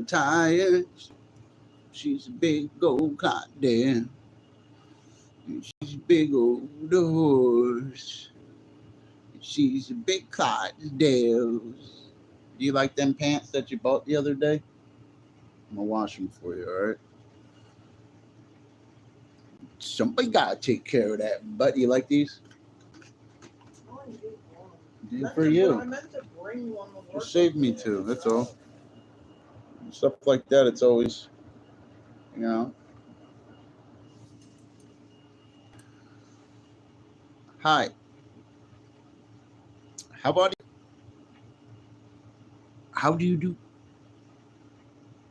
tires. She's a big old goddamn. She's a big old horse. She's a big Clydesdale. Do you like them pants that you bought the other day? I'm gonna wash them for you, all right? Somebody gotta take care of that. But you like these? Do for you. I meant to bring one. You saved me too. That's all. Stuff like that. It's always, you know. Hi. How about you? How do you do?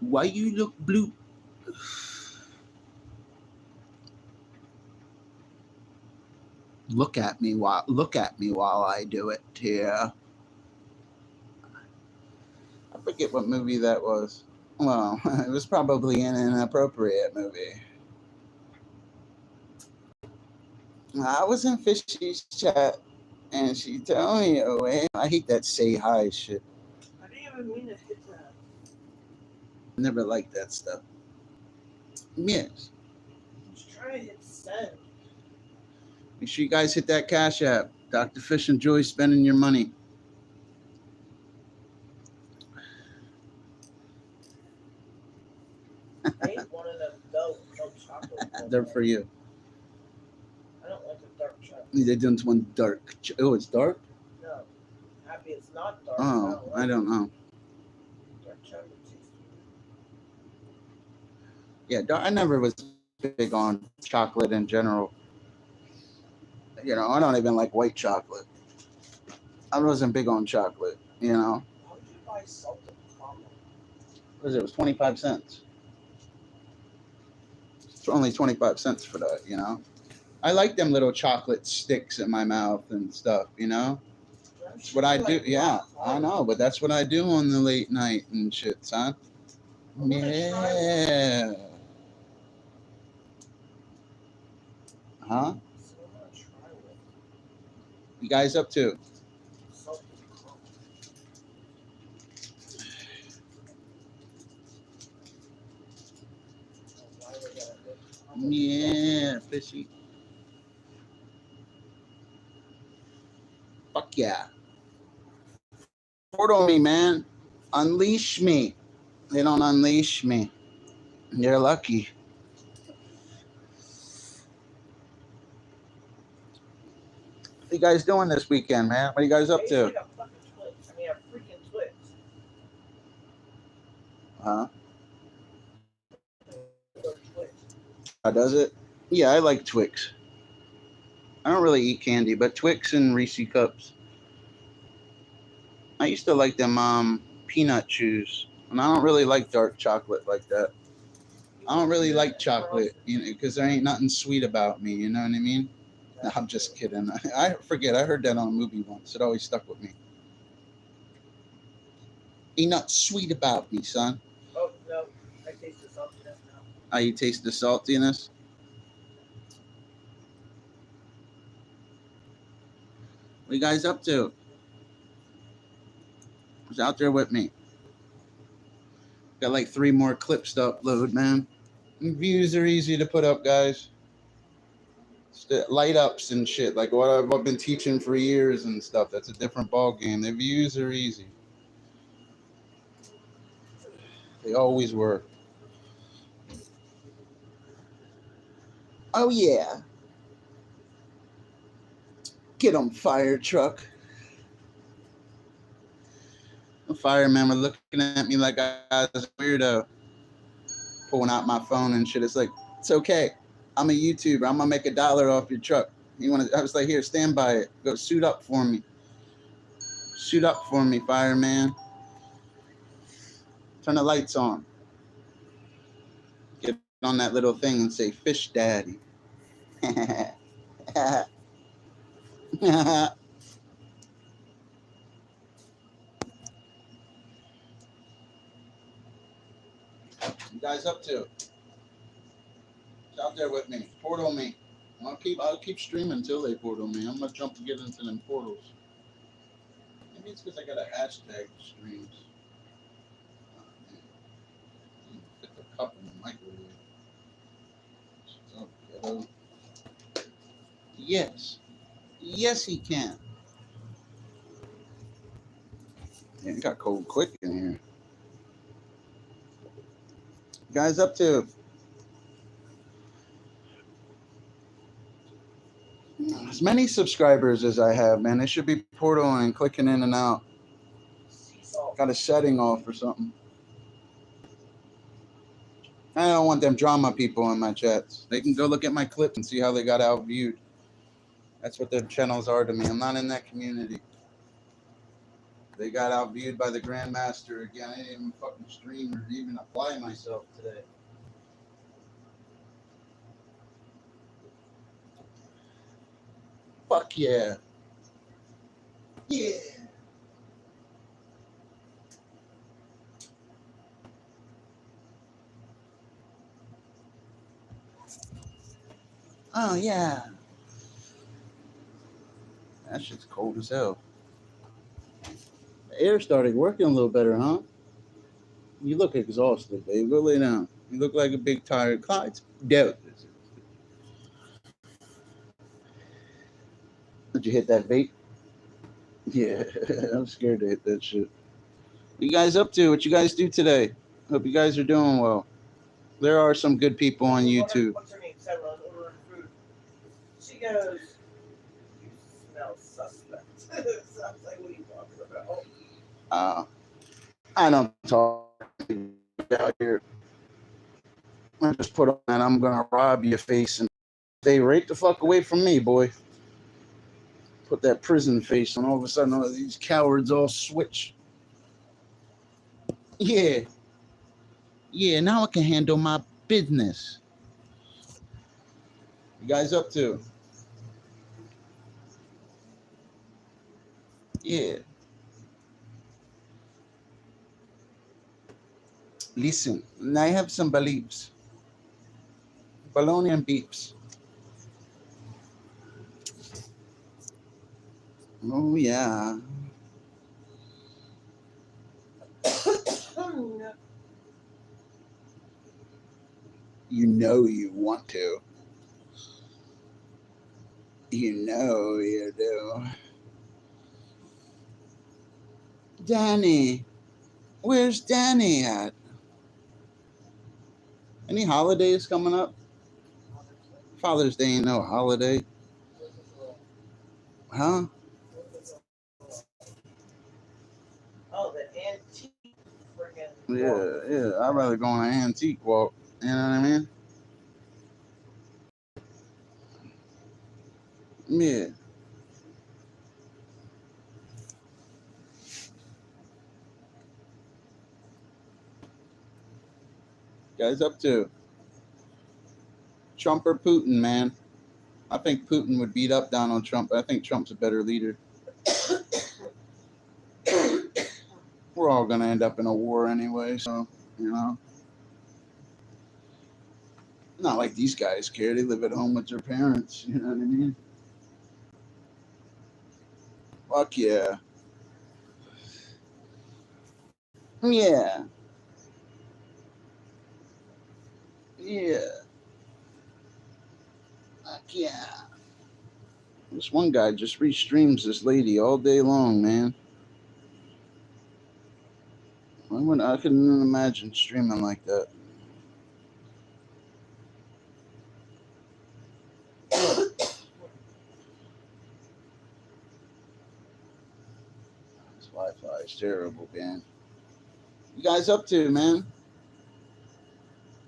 Why you look blue? Look at me while I do it here. I forget what movie that was. Well, it was probably an inappropriate movie. I was in Fishy's chat and she told me away. I hate that say hi shit. I didn't even mean to hit that. Never liked that stuff. Yes. I was trying to hit send. Make sure you guys hit that Cash App. Dr. Fish enjoys spending your money. I ain't one of them milk chocolate. They're for you. I don't like a dark chocolate. They done one dark. Oh, it's dark? No. Happy it's not dark. Oh, I don't know. Dark chocolate tastes good. Yeah, I never was big on chocolate in general. You know, I don't even like white chocolate. I wasn't big on chocolate, you know. How did you buy salted caramel? What was it? It was 25 cents. It's only 25 cents for that, you know. I like them little chocolate sticks in my mouth and stuff, you know. That's what I do. Yeah, I know, but that's what I do on the late night and shit, son. Yeah. Huh? You guys up to? Yeah, Fishy. Fuck yeah. Port on me, man. Unleash me. They don't unleash me. You're lucky. What you guys doing this weekend, man? What are you guys up to? Huh? Does it? Yeah, I like Twix. I don't really eat candy, but Twix and Reese Cups. I used to like them peanut chews, and I don't really like dark chocolate like that. I don't really like chocolate, you know, because there ain't nothing sweet about me. You know what I mean? No, I'm just kidding. I forget. I heard that on a movie once. It always stuck with me. Ain't nothing sweet about me, son. Oh no, I taste the saltiness now. Oh, you taste the saltiness? What you guys up to? Who's out there with me? Got like 3 more clips to upload, man. And views are easy to put up, guys. Light ups and shit, like what I've been teaching for years and stuff. That's a different ball game. The views are easy. They always were. Oh yeah. Get 'em, fire truck. The firemen were looking at me like I was a weirdo. Pulling out my phone and shit. It's like, it's okay. I'm a YouTuber. I'm gonna make $1 off your truck. You want to? I was like, here, stand by it. Go suit up for me. Suit up for me, fireman. Turn the lights on. Get on that little thing and say, "Fish Daddy." You guys up to? It's out there with me. Portal me. I'll keep streaming until they portal me. I'm gonna jump and get into them portals. Maybe it's because I got a hashtag streams. Yes. Yes, he can. Yeah, it got cold quick in here. Guys, up to as many subscribers as I have, man. They should be portaling, clicking in and out. Sea salt. Got a setting off or something. I don't want them drama people in my chats. They can go look at my clips and see how they got outviewed. That's what their channels are to me. I'm not in that community. They got outviewed by the Grandmaster again. I didn't even fucking stream or even apply myself today. Fuck yeah. Yeah. Oh yeah. That shit's cold as hell. The air started working a little better, huh? You look exhausted, babe. Go lay down. You look like a big tired Clyde's dead. Did you hit that vape? Yeah, I'm scared to hit that shit. What you guys up to? What you guys do today? Hope you guys are doing well. There are some good people on YouTube. What's her name? Said when I was ordering food. She goes, "You smell suspect." So I was like, "What are you talking about?" I don't talk out here. I just put on that I'm gonna rob your face and stay right the fuck away from me, boy. Put that prison face on. All of a sudden, all these cowards all switch. Yeah. Yeah, now I can handle my business. You guys up to? Yeah. Listen, I have some beliefs. Bologna and beeps. Oh, yeah. You know you want to. You know you do. Danny. Where's Danny at? Any holidays coming up? Father's Day ain't no holiday. Huh? Oh, the antique friggin' Yeah. I'd rather go on an antique walk. You know what I mean? Yeah. Guys up to? Trump or Putin, man? I think Putin would beat up Donald Trump. I think Trump's a better leader. We're all going to end up in a war anyway, so, you know. Not like these guys care. They live at home with their parents. You know what I mean? Fuck yeah. Yeah. Yeah. Fuck yeah. This one guy just restreams this lady all day long, man. I couldn't imagine streaming like that. This Wi-Fi is terrible, man. You guys up to, man?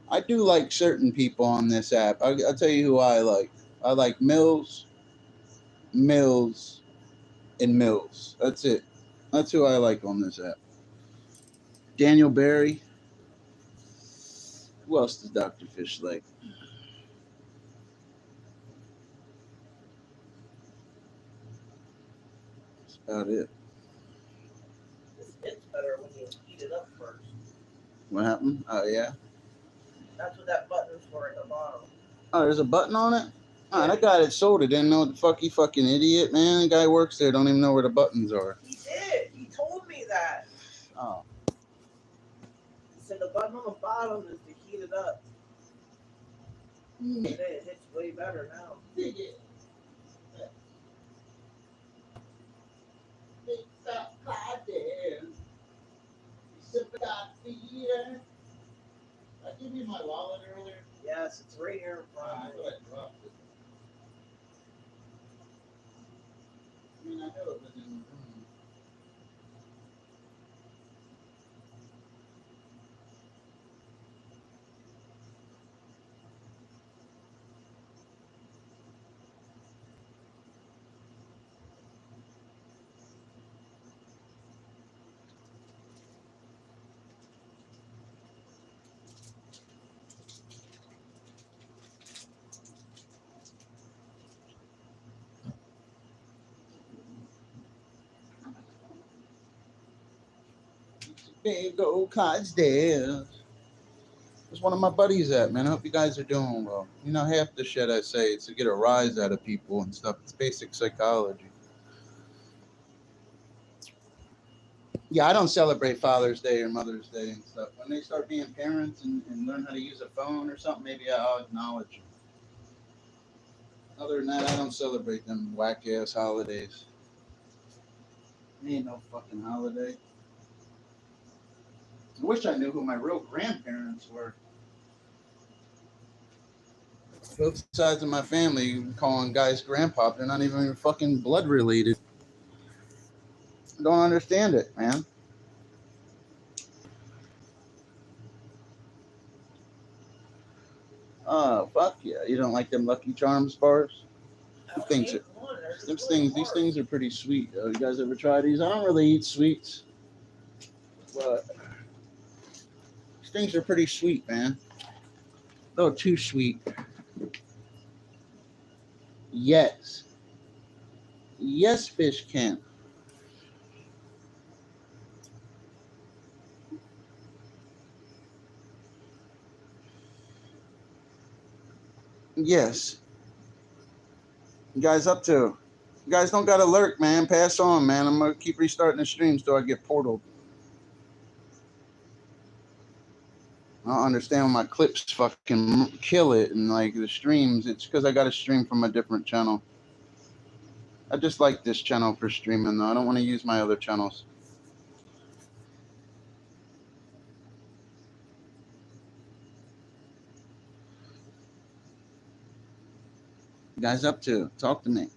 I do like certain people on this app. I'll tell you who I like. I like Mills, and Mills. That's it. That's who I like on this app. Daniel Barry. Who else does Dr. Fish like? That's about it. This hits better when you heat it up first. What happened? Oh, yeah. That's what that button's for at the bottom. Oh, there's a button on it? Oh, that guy that sold it didn't know what the fuck. He fucking idiot, man. The guy works there, don't even know where the buttons are. He did. He told me that. Oh. He said the button on the bottom is to heat it up. It hits way better now. Goddamn. Sympathy. I gave you my wallet earlier. Yes, it's right here in front I of thought me. I dropped it. I mean, I know it was in the room. Big old Clydesdale. Where's one of my buddies at, man? I hope you guys are doing well. You know, half the shit I say is to get a rise out of people and stuff. It's basic psychology. Yeah, I don't celebrate Father's Day or Mother's Day and stuff. When they start being parents and learn how to use a phone or something, maybe I'll acknowledge them. Other than that, I don't celebrate them whack-ass holidays. Ain't no fucking holiday. I wish I knew who my real grandparents were. Both sides of my family calling guys grandpa. They're not even fucking blood related. I don't understand it, man. Oh, fuck yeah. You don't like them Lucky Charms bars? These things are pretty sweet. You guys ever try these? I don't really eat sweets, but these things are pretty sweet, man. A little too sweet. Yes. Yes, fish can. Yes. You guys up to? You guys don't gotta lurk, man. Pass on, man. I'm gonna keep restarting the streams till I get portaled. I don't understand when my clips fucking kill it and like the streams. It's because I got to stream from a different channel. I just like this channel for streaming though. I don't want to use my other channels. You guys up to? Talk to me.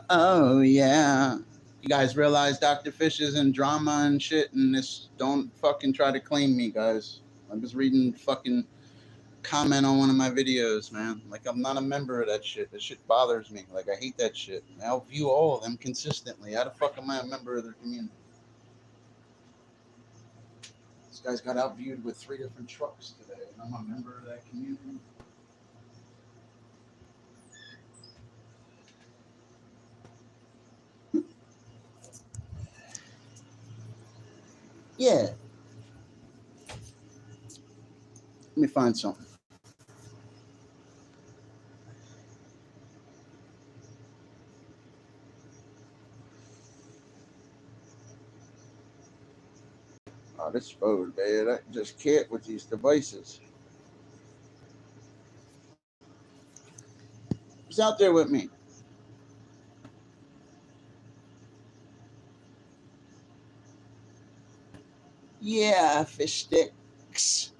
Oh yeah. You guys realize Dr. Fish is in drama and shit, and this don't fucking try to claim me, guys. I'm just reading fucking comment on one of my videos, man. Like I'm not a member of that shit. That shit bothers me. Like I hate that shit. I'll view all of them consistently. How the fuck am I a member of their community? This guy's got outviewed with 3 different trucks today, and I'm a member of that community. Yeah. Let me find something. Oh, this phone, man. I just can't with these devices. Who's out there with me? Yeah, fish sticks.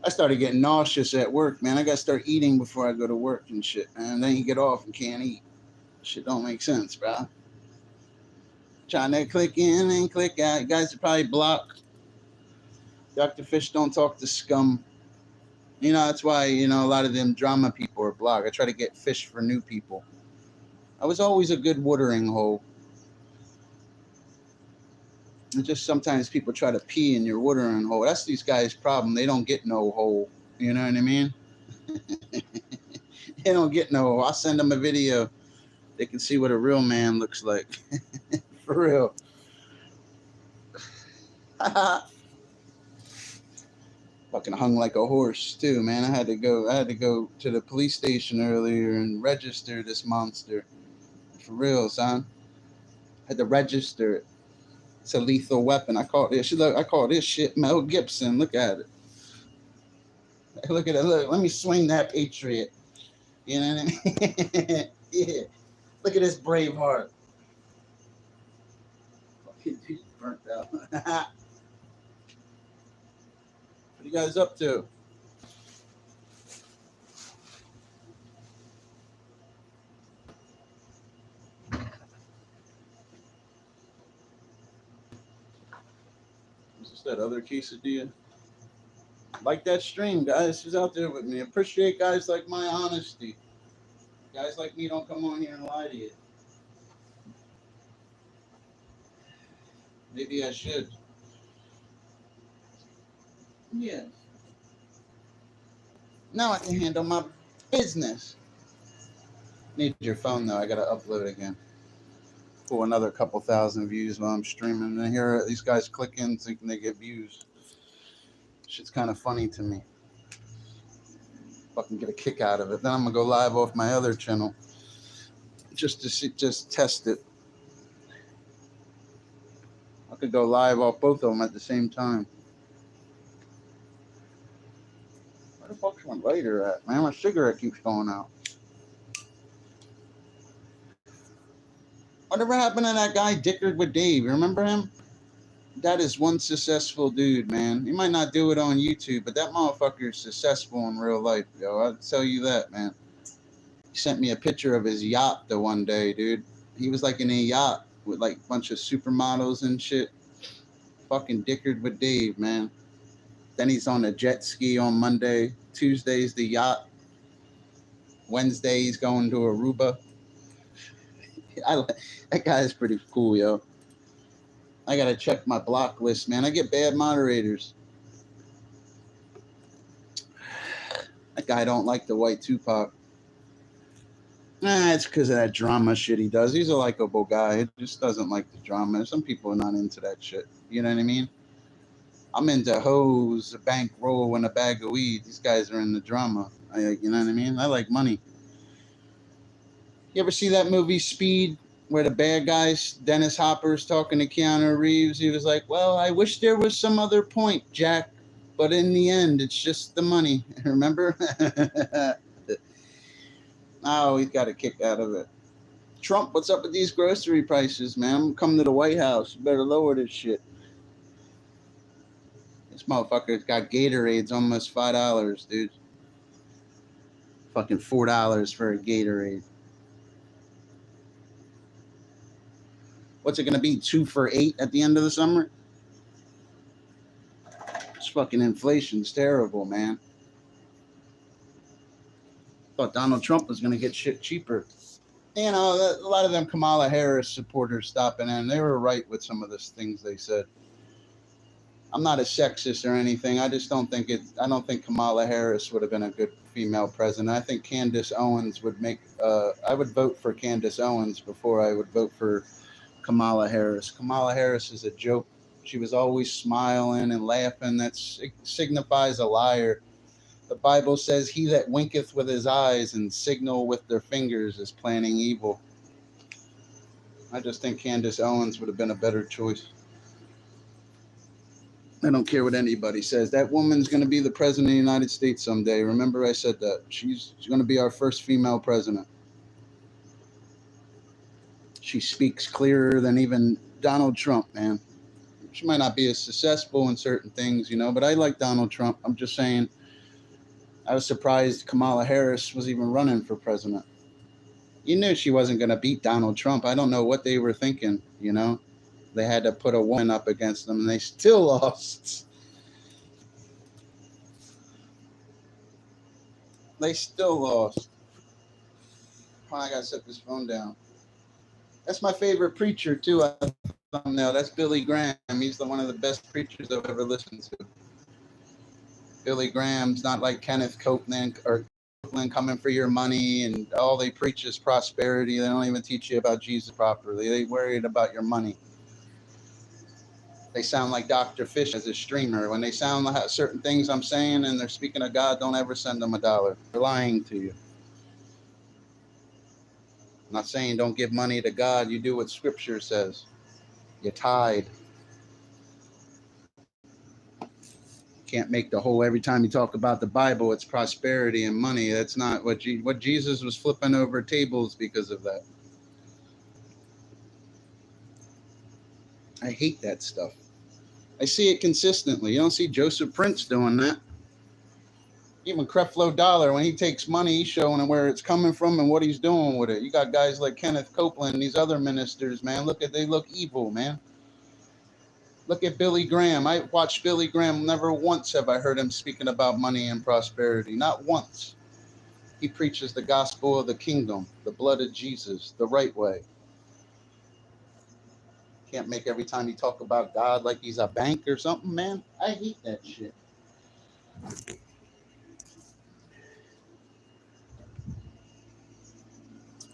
I started getting nauseous at work, man. I got to start eating before I go to work and shit, man. Then you get off and can't eat. Shit don't make sense, bro. Trying to click in and click out. You guys are probably blocked. Dr. Fish don't talk to scum. You know, that's why, you know, a lot of them drama people are blocked. I try to get fish for new people. I was always a good watering hole. And just sometimes people try to pee in your watering hole. That's these guys' problem. They don't get no hole. You know what I mean? They don't get no hole. I'll send them a video. They can see what a real man looks like. For real. Fucking hung like a horse too, man. I had to go to the police station earlier and register this monster. For real, son. I had to register it. It's a lethal weapon. I call this shit Mel Gibson. Look at it. Look at it. Look, let me swing that Patriot. You know what I mean? Yeah. Look at this Braveheart. Fucking dude's burnt out. What you guys up to? Is this that other quesadilla? Like that stream, guys. Who's out there with me? Appreciate guys like my honesty. Guys like me don't come on here and lie to you. Maybe I should. Yeah. Now I can handle my business. Need your phone though. I gotta upload again. Pull another couple thousand views while I'm streaming. And here these guys click in thinking they get views. Shit's kind of funny to me. Fucking get a kick out of it. Then I'm gonna go live off my other channel just to see, just test it. I could go live off both of them at the same time. Where the fuck's my lighter at, man? My cigarette keeps going out. Whatever happened to that guy Dickered with Dave? You remember him? That is one successful dude, man. He might not do it on YouTube, but that motherfucker is successful in real life, yo. I'll tell you that, man. He sent me a picture of his yacht the one day, dude. He was like in a yacht with like a bunch of supermodels and shit. Fucking Dickered with Dave, man. Then he's on a jet ski on Monday. Tuesday's the yacht. Wednesday he's going to Aruba. That guy is pretty cool, yo. I gotta check my block list, man. I get bad moderators. That guy don't like the white Tupac. Nah, it's because of that drama shit he does. He's a likable guy. He just doesn't like the drama. Some people are not into that shit. You know what I mean? I'm into hoes, a bankroll, and a bag of weed. These guys are in the drama. You know what I mean? I like money. You ever see that movie Speed, where the bad guys, Dennis Hopper's talking to Keanu Reeves? He was like, well, I wish there was some other point, Jack, but in the end, it's just the money. Remember? Oh, he got a kick out of it. Trump, what's up with these grocery prices, man? I'm coming to the White House. You better lower this shit. This motherfucker's got Gatorades almost $5, dude. Fucking $4 for a Gatorade. What's it going to be, 2 for $8 at the end of the summer? This fucking inflation's terrible, man. Thought Donald Trump was going to get shit cheaper. You know, a lot of them Kamala Harris supporters stopping in, they were right with some of the things they said. I'm not a sexist or anything. I just don't think I don't think Kamala Harris would have been a good female president. I think Candace Owens would make, I would vote for Candace Owens before I would vote for Kamala Harris. Kamala Harris is a joke. She was always smiling and laughing. That signifies a liar. The Bible says, he that winketh with his eyes and signal with their fingers is planning evil. I just think Candace Owens would have been a better choice. I don't care what anybody says. That woman's going to be the president of the United States someday. Remember I said that. She's going to be our first female president. She speaks clearer than even Donald Trump, man. She might not be as successful in certain things, you know, but I like Donald Trump. I'm just saying, I was surprised Kamala Harris was even running for president. You knew she wasn't going to beat Donald Trump. I don't know what they were thinking, you know. They had to put a woman up against them, and they still lost. They still lost. Oh, I got to set this phone down. That's my favorite preacher, too. Thumbnail. That's Billy Graham. He's one of the best preachers I've ever listened to. Billy Graham's not like Kenneth Copeland or Copeland coming for your money, and all they preach is prosperity. They don't even teach you about Jesus properly. They worried about your money. They sound like Dr. Fish as a streamer. When they sound like certain things I'm saying and they're speaking of God, don't ever send them $1. They're lying to you. I'm not saying don't give money to God. You do what Scripture says. You tithe. Can't make the whole, every time you talk about the Bible, it's prosperity and money. That's not what what Jesus was flipping over tables because of that. I hate that stuff. I see it consistently. You don't see Joseph Prince doing that. Even Creflo Dollar, when he takes money, he's showing him where it's coming from and what he's doing with it. You got guys like Kenneth Copeland and these other ministers, man. They look evil, man. Look at Billy Graham. I watched Billy Graham. Never once have I heard him speaking about money and prosperity. Not once. He preaches the gospel of the kingdom, the blood of Jesus, the right way. Can't make every time you talk about God like he's a bank or something, man. I hate that shit.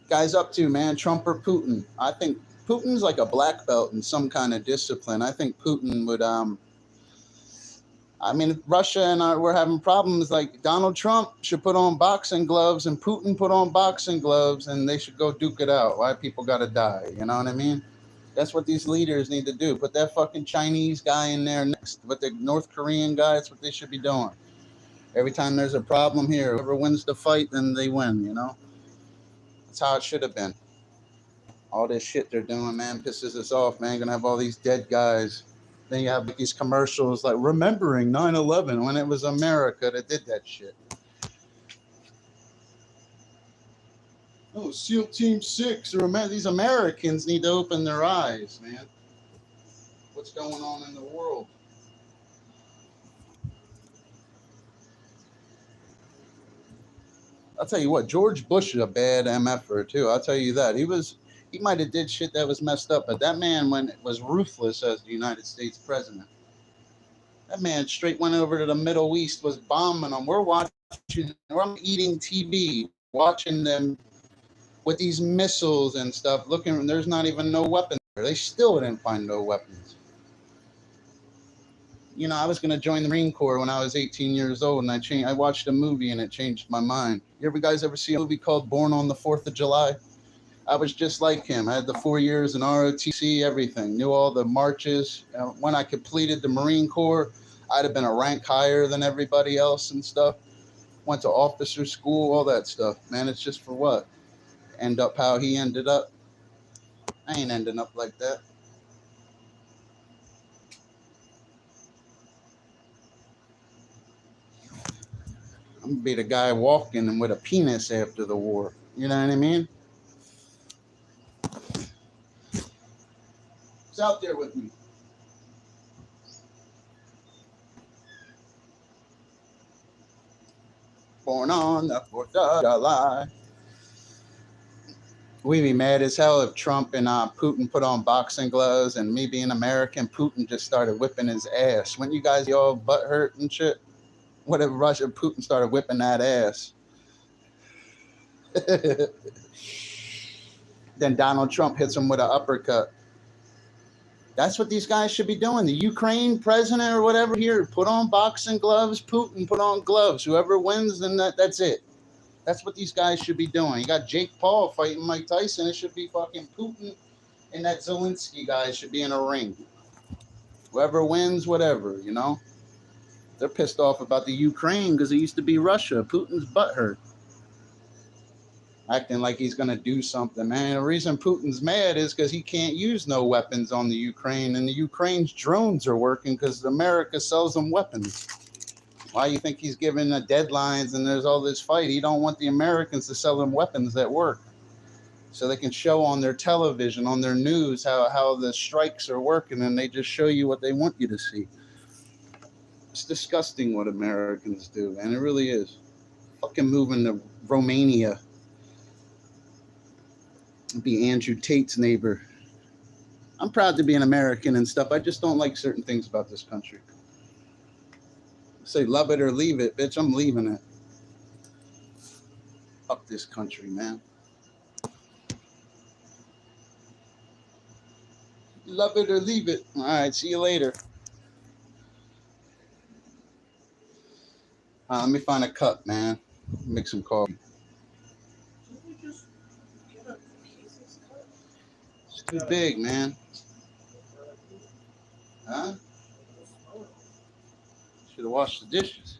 Guys up to, man, Trump or Putin? I think Putin's like a black belt in some kind of discipline. I think Putin would, I mean, if Russia and I were having problems, like Donald Trump should put on boxing gloves and Putin put on boxing gloves and they should go duke it out. Why people got to die? You know what I mean? That's what these leaders need to do. Put that fucking Chinese guy in there next. But the North Korean guy, that's what they should be doing. Every time there's a problem here, whoever wins the fight, then they win, you know? That's how it should have been. All this shit they're doing, man, pisses us off, man. Gonna have all these dead guys. Then you have these commercials like remembering 9/11 when it was America that did that shit. Oh, SEAL Team 6. These Americans need to open their eyes, man. What's going on in the world? I'll tell you what, George Bush is a bad MFer too. I'll tell you that. He might have did shit that was messed up, but that man was ruthless as the United States president. That man straight went over to the Middle East, was bombing them. I'm eating TV, watching them with these missiles and stuff, looking, there's not even no weapons there. They still didn't find no weapons. You know, I was going to join the Marine Corps when I was 18 years old, and I watched a movie, and it changed my mind. You guys ever see a movie called Born on the 4th of July? I was just like him. I had the 4 years in ROTC, everything. Knew all the marches. When I completed the Marine Corps, I'd have been a rank higher than everybody else and stuff. Went to officer school, all that stuff. Man, it's just for what? End up how he ended up. I ain't ending up like that. I'm gonna be the guy walking and with a penis after the war. You know what I mean? It's out there with me. Born on the 4th of July. We'd be mad as hell if Trump and Putin put on boxing gloves and me being American, Putin just started whipping his ass. Wouldn't you guys be all butt hurt and shit? What if Russia, Putin started whipping that ass? Then Donald Trump hits him with an uppercut. That's what these guys should be doing. The Ukraine president or whatever here, put on boxing gloves. Putin, put on gloves. Whoever wins, then that's it. That's what these guys should be doing. You got Jake Paul fighting Mike Tyson. It should be fucking Putin and that Zelensky guy should be in a ring. Whoever wins, whatever, you know. They're pissed off about the Ukraine because it used to be Russia. Putin's butthurt. Acting like he's going to do something, man. The reason Putin's mad is because he can't use no weapons on the Ukraine, and the Ukraine's drones are working because America sells them weapons. Why you think he's giving the deadlines and there's all this fight? He don't want the Americans to sell them weapons that work so they can show on their television, on their news, how the strikes are working, and they just show you what they want you to see. It's disgusting what Americans do, man. It really is. Fucking moving to Romania. Be Andrew Tate's neighbor. I'm proud to be an American and stuff. I just don't like certain things about this country. Say love it or leave it, bitch. I'm leaving it. Fuck this country, man. Love it or leave it. All right, see you later. Let me find a cup, man. Make some coffee. It's too big, man. Huh? Should have washed the dishes.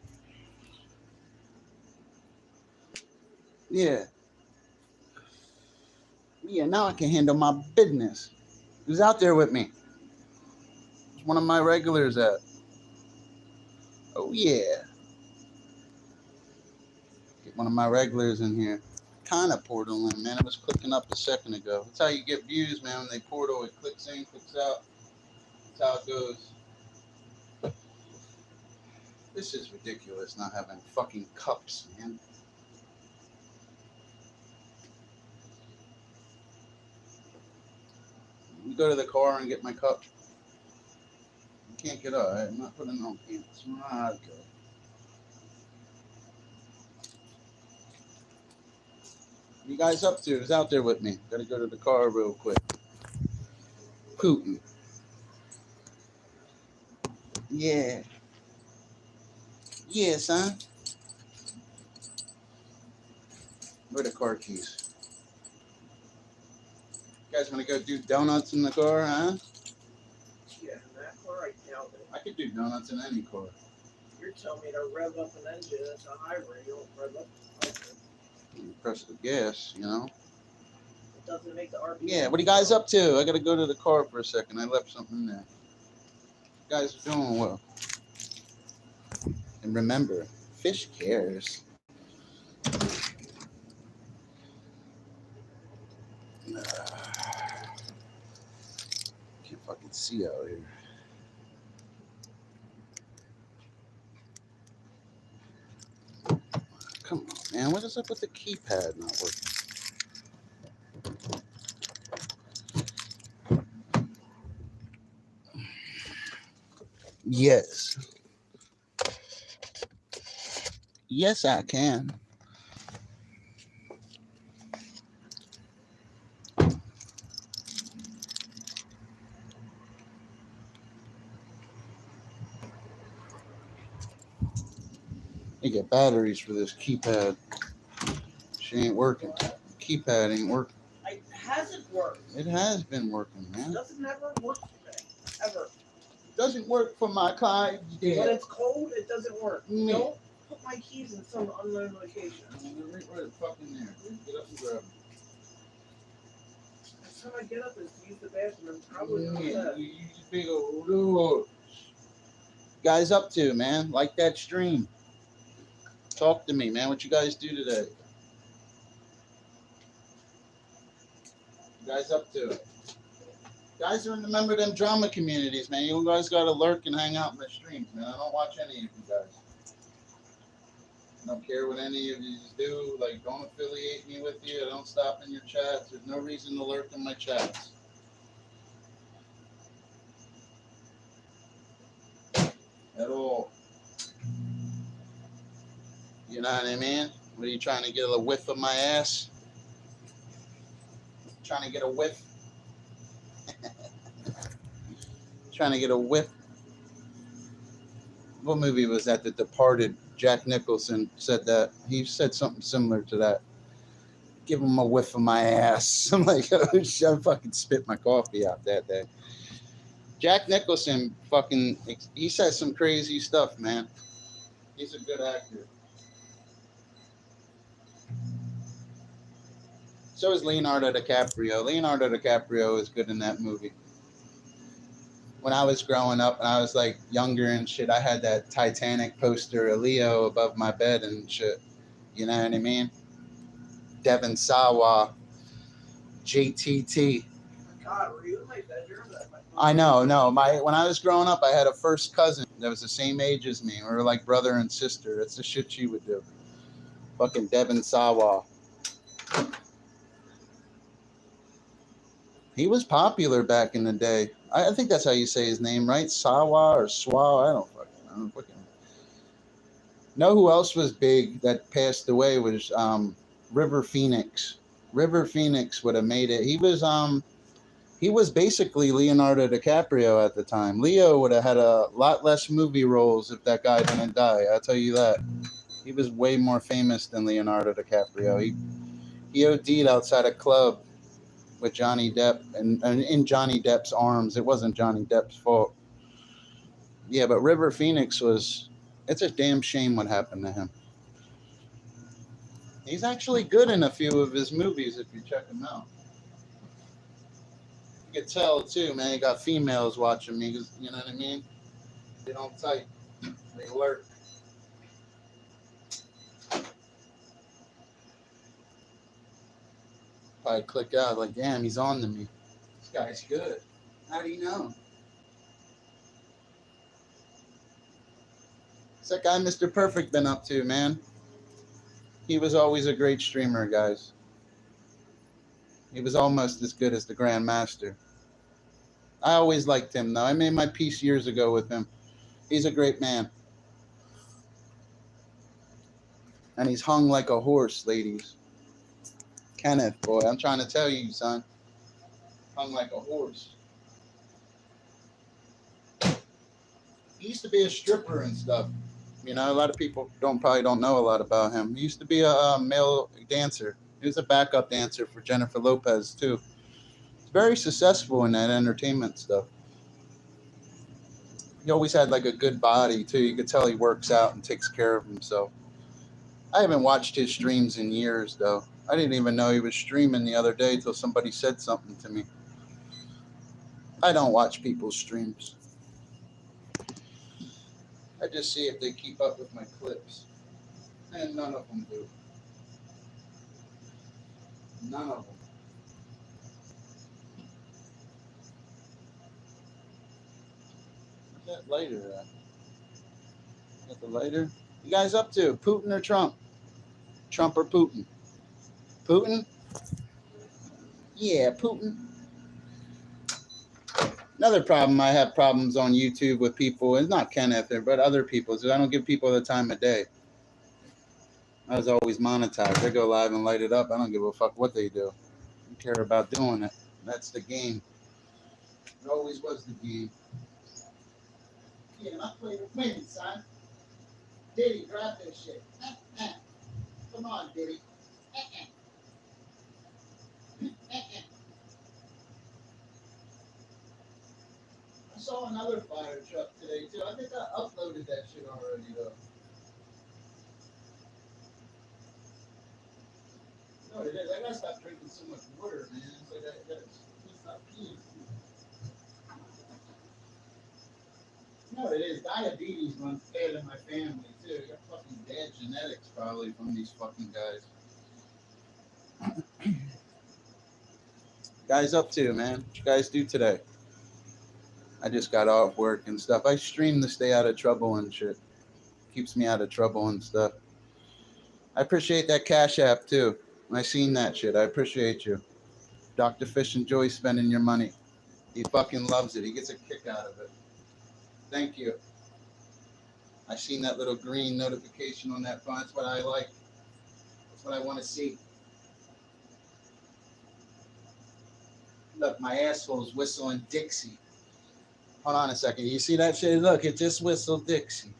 Yeah. Yeah, now I can handle my business. Who's out there with me? It's one of my regulars at. Oh, yeah. Get one of my regulars in here. Kind of portal in, man. I was clicking up a second ago. That's how you get views, man. When they portal, it clicks in, clicks out. That's how it goes. This is ridiculous, not having fucking cups, man. You go to the car and get my cup. You can't get up. I'm not putting on pants. Okay. What you guys up to? Who's out there with me? Gotta go to the car real quick. Putin. Yeah. Yeah, son. Where are the car keys? You guys want to go do donuts in the car, huh? Yeah, in that car, I doubt it. I could do donuts in any car. You're telling me to rev up an engine. It's a hybrid. You don't rev up the engine. You press the gas, you know? It doesn't make the RPM. Yeah, what are you guys up to? I gotta go to the car for a second. I left something in there. You guys are doing well. And remember, fish cares. Can't fucking see out here. Come on, man. What is up with the keypad not working? Yes. Yes, I can. I get batteries for this keypad. She ain't working. Keypad ain't working. It hasn't worked. It has been working, man. It doesn't ever work for me. Ever. It doesn't work for my Clyde. When Yeah. it's cold, it doesn't work. Mm. Don't put my keys in some unknown location. Right the fucking there. Get up and grab them. Next time I get up is to use the bathroom. Probably not Yeah, that. you use big old doors. Guys up to, man? Like that stream. Talk to me, man. What you guys do today? You guys up to? Guys are in the member of them drama communities, man. You guys gotta lurk and hang out in the streams, man. I don't watch any of you guys. I don't care what any of you do. Like, don't affiliate me with you. I don't stop in your chats. There's no reason to lurk in my chats. At all. You know what I mean? What are you trying to get a whiff of my ass? Trying to get a whiff? Trying to get a whiff? What movie was that? The Departed. Jack Nicholson said that. He said something similar to that. Give him a whiff of my ass. I'm like, oh, shit, I fucking spit my coffee out that day. Jack Nicholson fucking, he says some crazy stuff, man. He's a good actor. So is Leonardo DiCaprio. Leonardo DiCaprio is good in that movie. When I was growing up and I was like younger and shit, I had that Titanic poster of Leo above my bed and shit. You know what I mean? Devon Sawa, JTT. God, were you in my bedroom? I know, no. When I was growing up, I had a first cousin that was the same age as me. We were like brother and sister. That's the shit she would do. Fucking Devon Sawa. He was popular back in the day. I think that's how you say his name, right? Sawa or Swa. I don't fucking know who else was big that passed away was River Phoenix. River Phoenix would have made it. He was basically Leonardo DiCaprio at the time. Leo would have had a lot less movie roles if that guy didn't die. I'll tell you that. He was way more famous than Leonardo DiCaprio. He OD'd outside a club with Johnny Depp and in Johnny Depp's arms. It wasn't Johnny Depp's fault. Yeah, but River Phoenix was It's a damn shame what happened to him. He's actually good in a few of his movies if you check him out. You can tell too, man. He got females watching me. You know what I mean? They don't type. They lurk. Probably click out like, damn, he's on to me. This guy's good. How do you know? What's that guy Mr. Perfect been up to, man? He was always a great streamer, guys. He was almost as good as the Grandmaster. I always liked him, though. I made my peace years ago with him. He's a great man. And he's hung like a horse, ladies. Kenneth, boy, I'm trying to tell you, son. Hung like a horse. He used to be a stripper and stuff. You know, a lot of people probably don't know a lot about him. He used to be a male dancer. He was a backup dancer for Jennifer Lopez, too. He's very successful in that entertainment stuff. He always had like a good body, too. You could tell he works out and takes care of himself. I haven't watched his streams in years, though. I didn't even know he was streaming the other day until somebody said something to me. I don't watch people's streams. I just see if they keep up with my clips. And none of them do. None of them. Where's that lighter at? Got the lighter? You guys up to? Putin or Trump? Trump or Putin? Putin? Yeah, Putin. Another problem, I have problems on YouTube with people. It's not Kenneth, but other people. So I don't give people the time of day. I was always monetized. They go live and light it up. I don't give a fuck what they do. I don't care about doing it. That's the game. It always was the game. Yeah, I play to win, son. Diddy, grab this shit. Come on, Diddy. I saw another fire truck today, too. I think I uploaded that shit already, though. No, it is. I gotta stop drinking so much water, man. It's like I gotta stop peeing. No, it is. Diabetes runs bad in my family, too. I got fucking bad genetics, probably, from these fucking guys. Guys up to, man? What you guys do today? I just got off work and stuff. I stream to stay out of trouble and shit. Keeps me out of trouble and stuff. I appreciate that Cash App, too. I seen that shit. I appreciate you. Dr. Fish enjoys spending your money. He fucking loves it. He gets a kick out of it. Thank you. I seen that little green notification on that phone. That's what I like. That's what I want to see. Look, my asshole's whistling Dixie. Hold on a second. You see that shit? Look, it just whistled Dixie.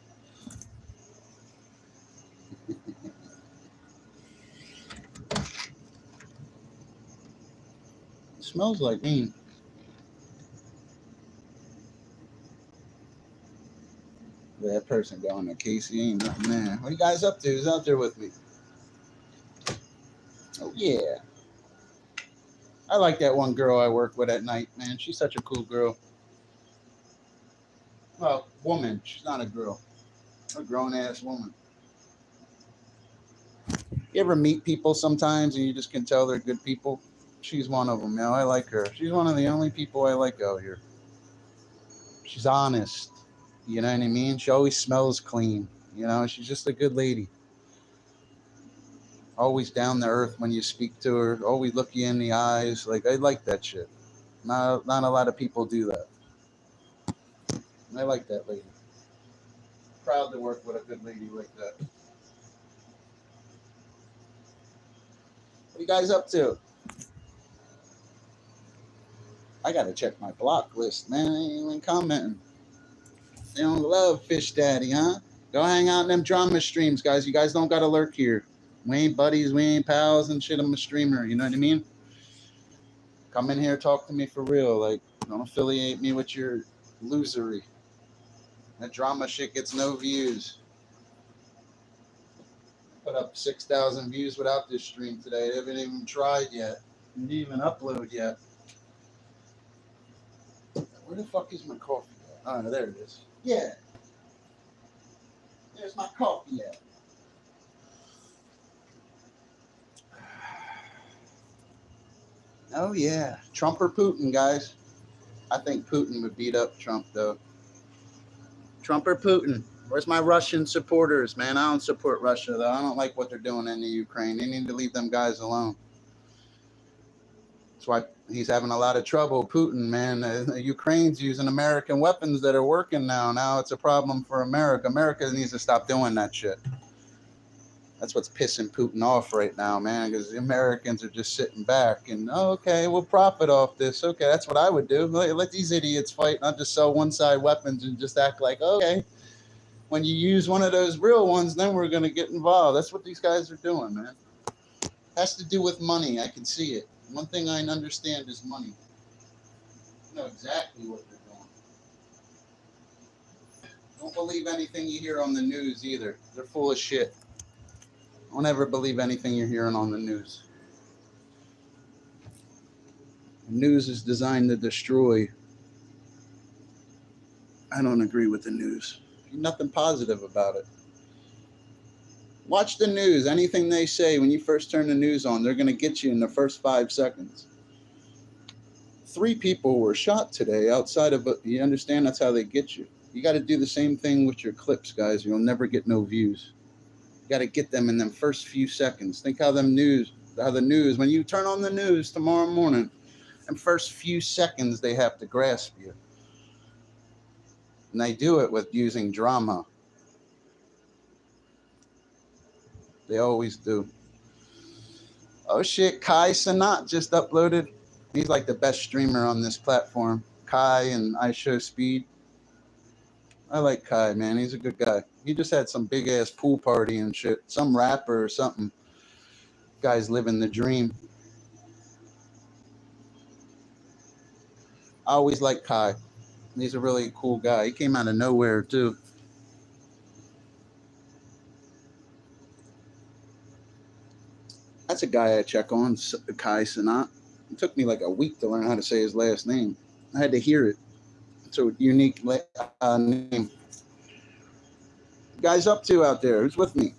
It smells like rain. That person going to Casey ain't nothing, man. What are you guys up to? Who's out there with me? Oh, yeah. I like that one girl I work with at night, man. She's such a cool girl. Well, woman. She's not a girl. A grown-ass woman. You ever meet people sometimes and you just can tell they're good people? She's one of them, you know. I like her. She's one of the only people I like out here. She's honest. You know what I mean? She always smells clean. You know, she's just a good lady. Always down to earth when you speak to her. Always look you in the eyes. Like, I like that shit. Not a lot of people do that. I like that lady. Proud to work with a good lady like that. What are you guys up to? I gotta check my block list, man. I ain't even commenting. They don't love Fish Daddy, huh? Go hang out in them drama streams, guys. You guys don't gotta lurk here. We ain't buddies, we ain't pals and shit. I'm a streamer, you know what I mean? Come in here, talk to me for real. Like, don't affiliate me with your losery. That drama shit gets no views. put up 6,000 views without this stream today. They haven't even tried yet. Didn't even upload yet. Where the fuck is my coffee at? Oh, there it is. Yeah. There's my coffee at. Oh, yeah. Trump or Putin, guys? I think Putin would beat up Trump, though. Trump or Putin? Where's my Russian supporters, man? I don't support Russia, though. I don't like what they're doing in the Ukraine. They need to leave them guys alone. That's why he's having a lot of trouble. Putin, man. Ukraine's using American weapons that are working now. Now it's a problem for America. America needs to stop doing that shit. That's what's pissing Putin off right now, man, because the Americans are just sitting back and, oh, okay, we'll profit off this. Okay, that's what I would do. Let these idiots fight, not just sell one-side weapons and just act like, okay, when you use one of those real ones, then we're going to get involved. That's what these guys are doing, man. It has to do with money. I can see it. One thing I understand is money. I know exactly what they're doing. Don't believe anything you hear on the news either. They're full of shit. Don't ever believe anything you're hearing on the news. The news is designed to destroy. I don't agree with the news. Nothing positive about it. Watch the news. Anything they say when you first turn the news on, they're going to get you in the first 5 seconds. 3 people were shot today outside of it. You understand? That's how they get you. You got to do the same thing with your clips, guys. You'll never get no views. You got to get them in them first few seconds. Think how the news, when you turn on the news tomorrow morning, and first few seconds they have to grasp you. And they do it with using drama. They always do. Oh shit, Kai Cenat just uploaded. He's like the best streamer on this platform. Kai and iShowSpeed. I like Kai, man. He's a good guy. He just had some big ass pool party and shit. Some rapper or something. Guy's living the dream. I always like Kai. He's a really cool guy. He came out of nowhere too. That's a guy I check on, Kai Cenat. It took me like a week to learn how to say his last name. I had to hear it. It's a unique name. Guys up to out there? Who's with me?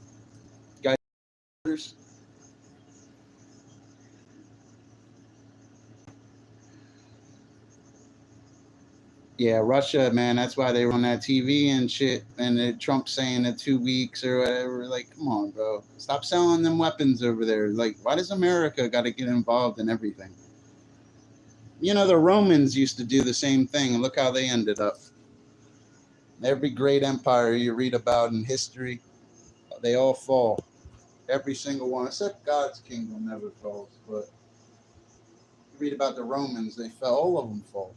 Guys. Yeah, Russia, man. That's why they were on that TV and shit. And Trump saying in 2 weeks or whatever. Like, come on, bro. Stop selling them weapons over there. Like, why does America got to get involved in everything? You know, the Romans used to do the same thing, and look how they ended up. Every great empire you read about in history, they all fall. Every single one, except God's kingdom never falls. But you read about the Romans, they fell. All of them fall.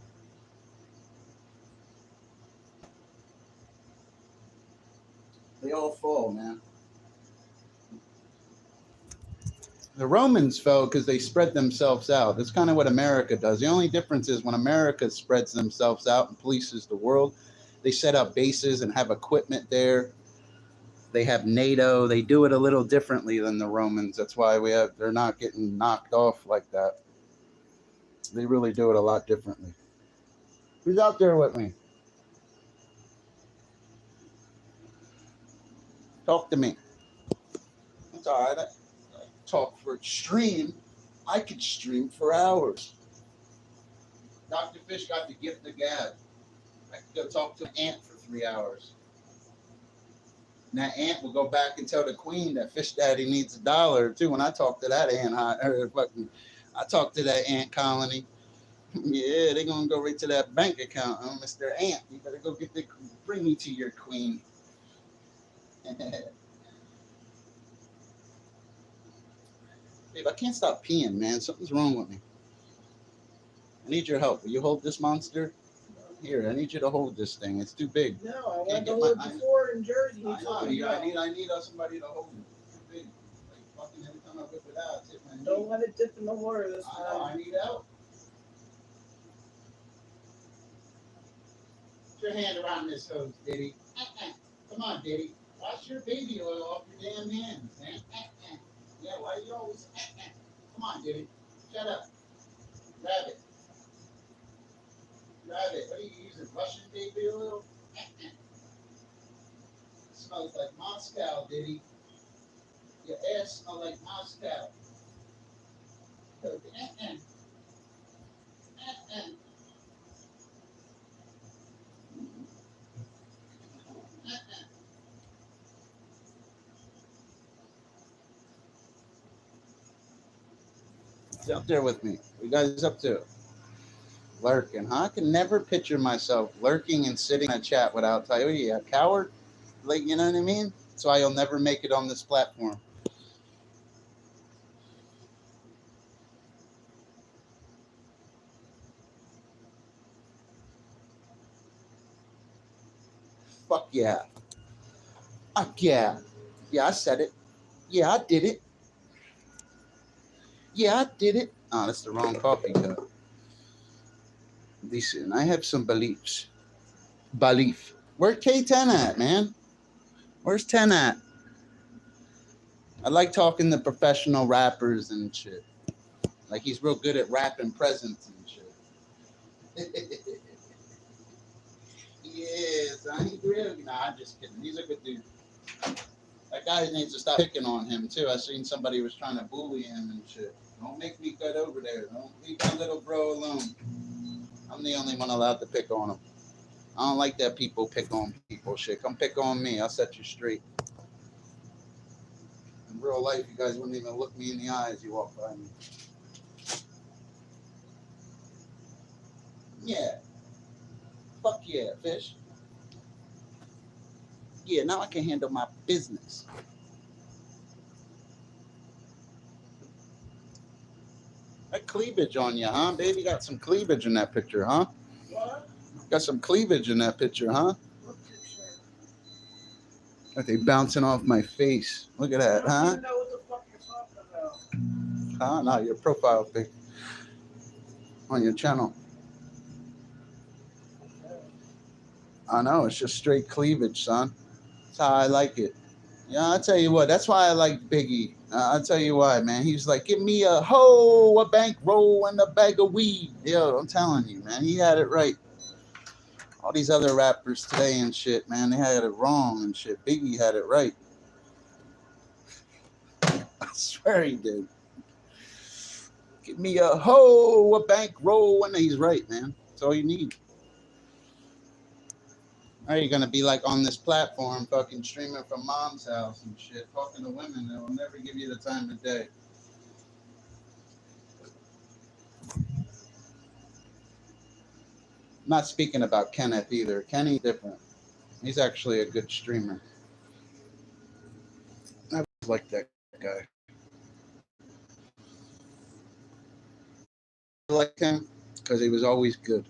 They all fall, man. The Romans fell because they spread themselves out. That's kind of what America does. The only difference is when America spreads themselves out and polices the world, they set up bases and have equipment there. They have NATO. They do it a little differently than the Romans. That's why they're not getting knocked off like that. They really do it a lot differently. Who's out there with me? Talk to me. That's all right. I talk for stream. I could stream for hours. Dr. Fish got the gift of gab. I could go talk to an ant for 3 hours. And that ant will go back and tell the queen that Fish Daddy needs $1 or $2. When I talk to that ant, I talk to that ant colony. Yeah, they're gonna go right to that bank account. Oh, Mr. Ant, you better go bring me to your queen. Babe, I can't stop peeing, man. Something's wrong with me. I need your help. Will you hold this monster? Here, I need you to hold this thing. It's too big. No, I went to hold it before in Jersey. I know. I need somebody to hold it. It's too big. Like fucking every time I whip it out, it's hitting my knee. Don't let it dip in the water this time. I know. I need help. Put your hand around this hose, Diddy. Come on, Diddy. Wash your baby oil off your damn hands, man. Yeah, why are you always Come on, dude. Shut up. Grab it. Grab it. What are you using? Russian baby oil? It smells like Moscow, Diddy. Your ass smells like Moscow. He's up there with me. What you guys up to? Lurking, huh? I can never picture myself lurking and sitting in a chat without telling you, you a coward? Like, you know what I mean? That's why you'll never make it on this platform. Fuck yeah. Yeah. Yeah, I said it. Yeah, I did it. Yeah, I did it. Oh, that's the wrong coffee cup. Listen, I have some beliefs. Belief. Where's K10 at, man? Where's 10 at? I like talking to professional rappers and shit. Like he's real good at rapping presents and shit. Yes, I ain't really. Nah, I'm just kidding. He's a good dude. That guy needs to stop picking on him too. I seen somebody was trying to bully him and shit. Don't make me cut over there. Don't leave my little bro alone. I'm the only one allowed to pick on him. I don't like that people pick on people shit. Come pick on me. I'll set you straight. In real life, you guys wouldn't even look me in the eye as you walk by me. Yeah. Fuck yeah, fish. Yeah, now I can handle my business. That cleavage on you, huh? Baby got some cleavage in that picture, huh? What? Got some cleavage in that picture, huh? What picture? Are they bouncing off my face? Look at that, I don't huh? even know what the fuck you're talking about. Huh? No, your profile pic on your channel. I know, it's just straight cleavage, son. That's how I like it. Yeah, I'll tell you what, that's why I like Biggie. I'll tell you why, man. He's like, give me a hoe, a bankroll, and a bag of weed. Yo, I'm telling you, man, he had it right. All these other rappers today and shit, man, they had it wrong and shit. Biggie had it right. I swear he did. Give me a hoe, a bankroll, and he's right, man. That's all you need. Are you gonna be like on this platform, fucking streaming from mom's house and shit, talking to women that will never give you the time of day? Not speaking about Kenneth either. Kenny's different. He's actually a good streamer. I like that guy. I like him because he was always good.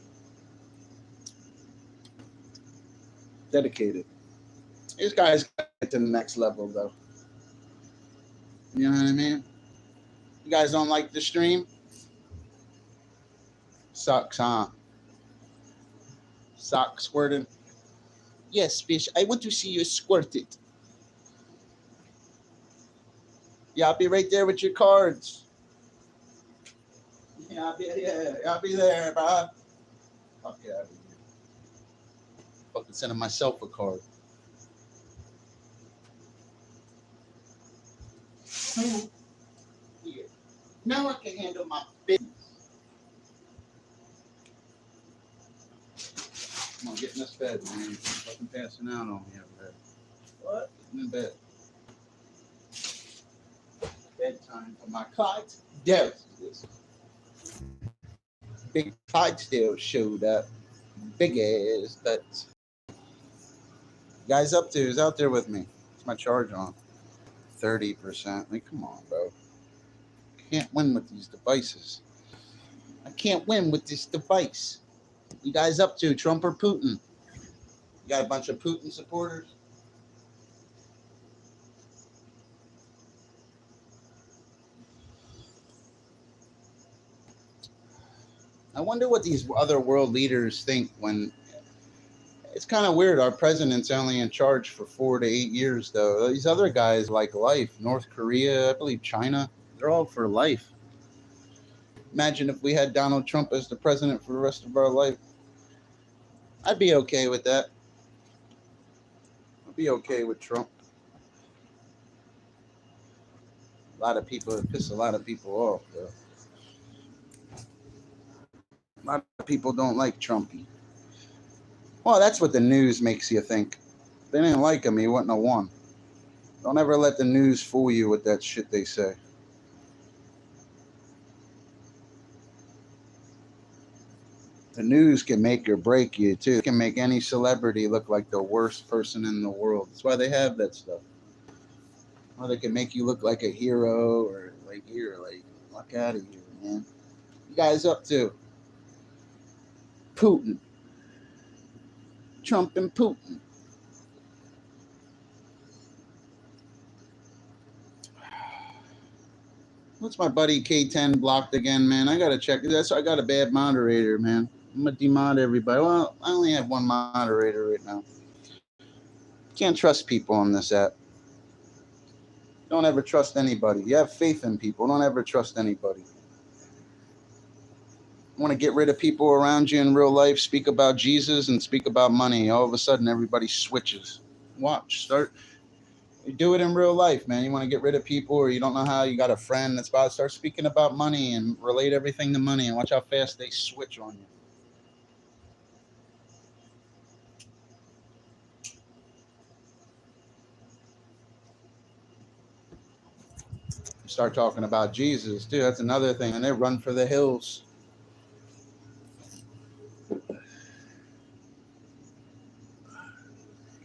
Dedicated. These guys got to the next level though. You know what I mean? You guys don't like the stream? Sucks, huh? Sock squirting. Yes, fish. I want to see you squirt it. Yeah, I'll be right there with your cards. Yeah, I'll be there, bro. Fuck yeah, I'll be here. Fucking sending myself a card. Here. Now I can handle my business. Come on, get in this bed, man. You're fucking passing out on me over there. What? Get in bed. Bedtime for my Clydesdale. Big Clydesdale showed up. Big ass butts. Guys up to who's out there with me? What's my charge on? 30%. Like, come on, bro. Can't win with these devices. I can't win with this device. You guys up to Trump or Putin? You got a bunch of Putin supporters? I wonder what these other world leaders think when It's kind of weird. Our president's only in charge for 4 to 8 years, though. These other guys like life. North Korea, I believe China, they're all for life. Imagine if we had Donald Trump as the president for the rest of our life. I'd be okay with that. I'd be okay with Trump. A lot of people, it pisses a lot of people off, though. A lot of people don't like Trumpy. Well, that's what the news makes you think. If they didn't like him, he wouldn't have won. Don't ever let the news fool you with that shit they say. The news can make or break you, too. It can make any celebrity look like the worst person in the world. That's why they have that stuff. Or they can make you look like a hero or like, here, like, fuck out of here, man. You guys up to? Putin. Trump and Putin. What's my buddy K10 blocked again, man? I gotta check. I got a bad moderator, man. I'm gonna demod everybody. Well, I only have one moderator right now. Can't trust people on this app. Don't ever trust anybody. You have faith in people. Don't ever trust anybody. Want to get rid of people around you in real life, speak about Jesus and speak about money. All of a sudden, everybody switches. Watch. You do it in real life, man. You want to get rid of people or you don't know how, you got a friend that's about to start speaking about money and relate everything to money and watch how fast they switch on you. Start talking about Jesus, too. That's another thing. And they run for the hills.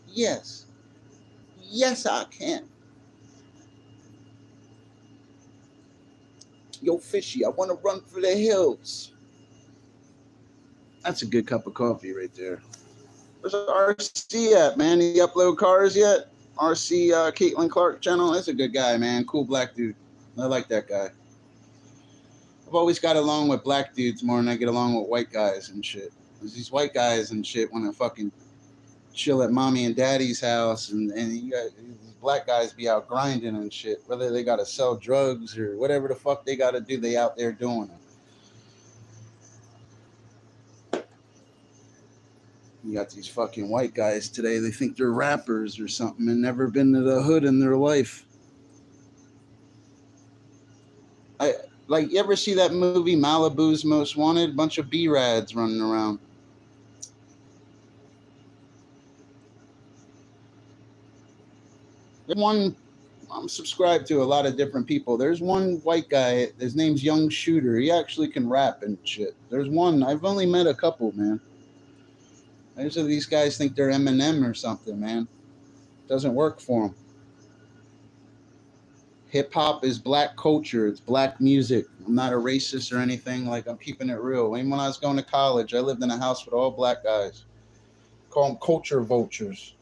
Yes. Yes, I can. Yo, Fishy, I want to run for the hills. That's a good cup of coffee right there. Where's RC at, man? He upload cars yet? RC Caitlin Clark channel. That's a good guy, man. Cool black dude. I like that guy. I've always got along with black dudes more than I get along with white guys and shit. Because these white guys and shit want to fucking chill at mommy and daddy's house, and you got these black guys be out grinding and shit. Whether they got to sell drugs or whatever the fuck they got to do, they out there doing it. You got these fucking white guys today. They think they're rappers or something and never been to the hood in their life. Like, you ever see that movie Malibu's Most Wanted? Bunch of B-rads running around. There's one, I'm subscribed to a lot of different people. There's one white guy, his name's Young Shooter. He actually can rap and shit. There's one, I've only met a couple, man. These guys think they're Eminem or something, man. Doesn't work for them. Hip-hop is black culture. It's black music. I'm not a racist or anything. Like, I'm keeping it real. Even when I was going to college, I lived in a house with all black guys. Call them culture vultures.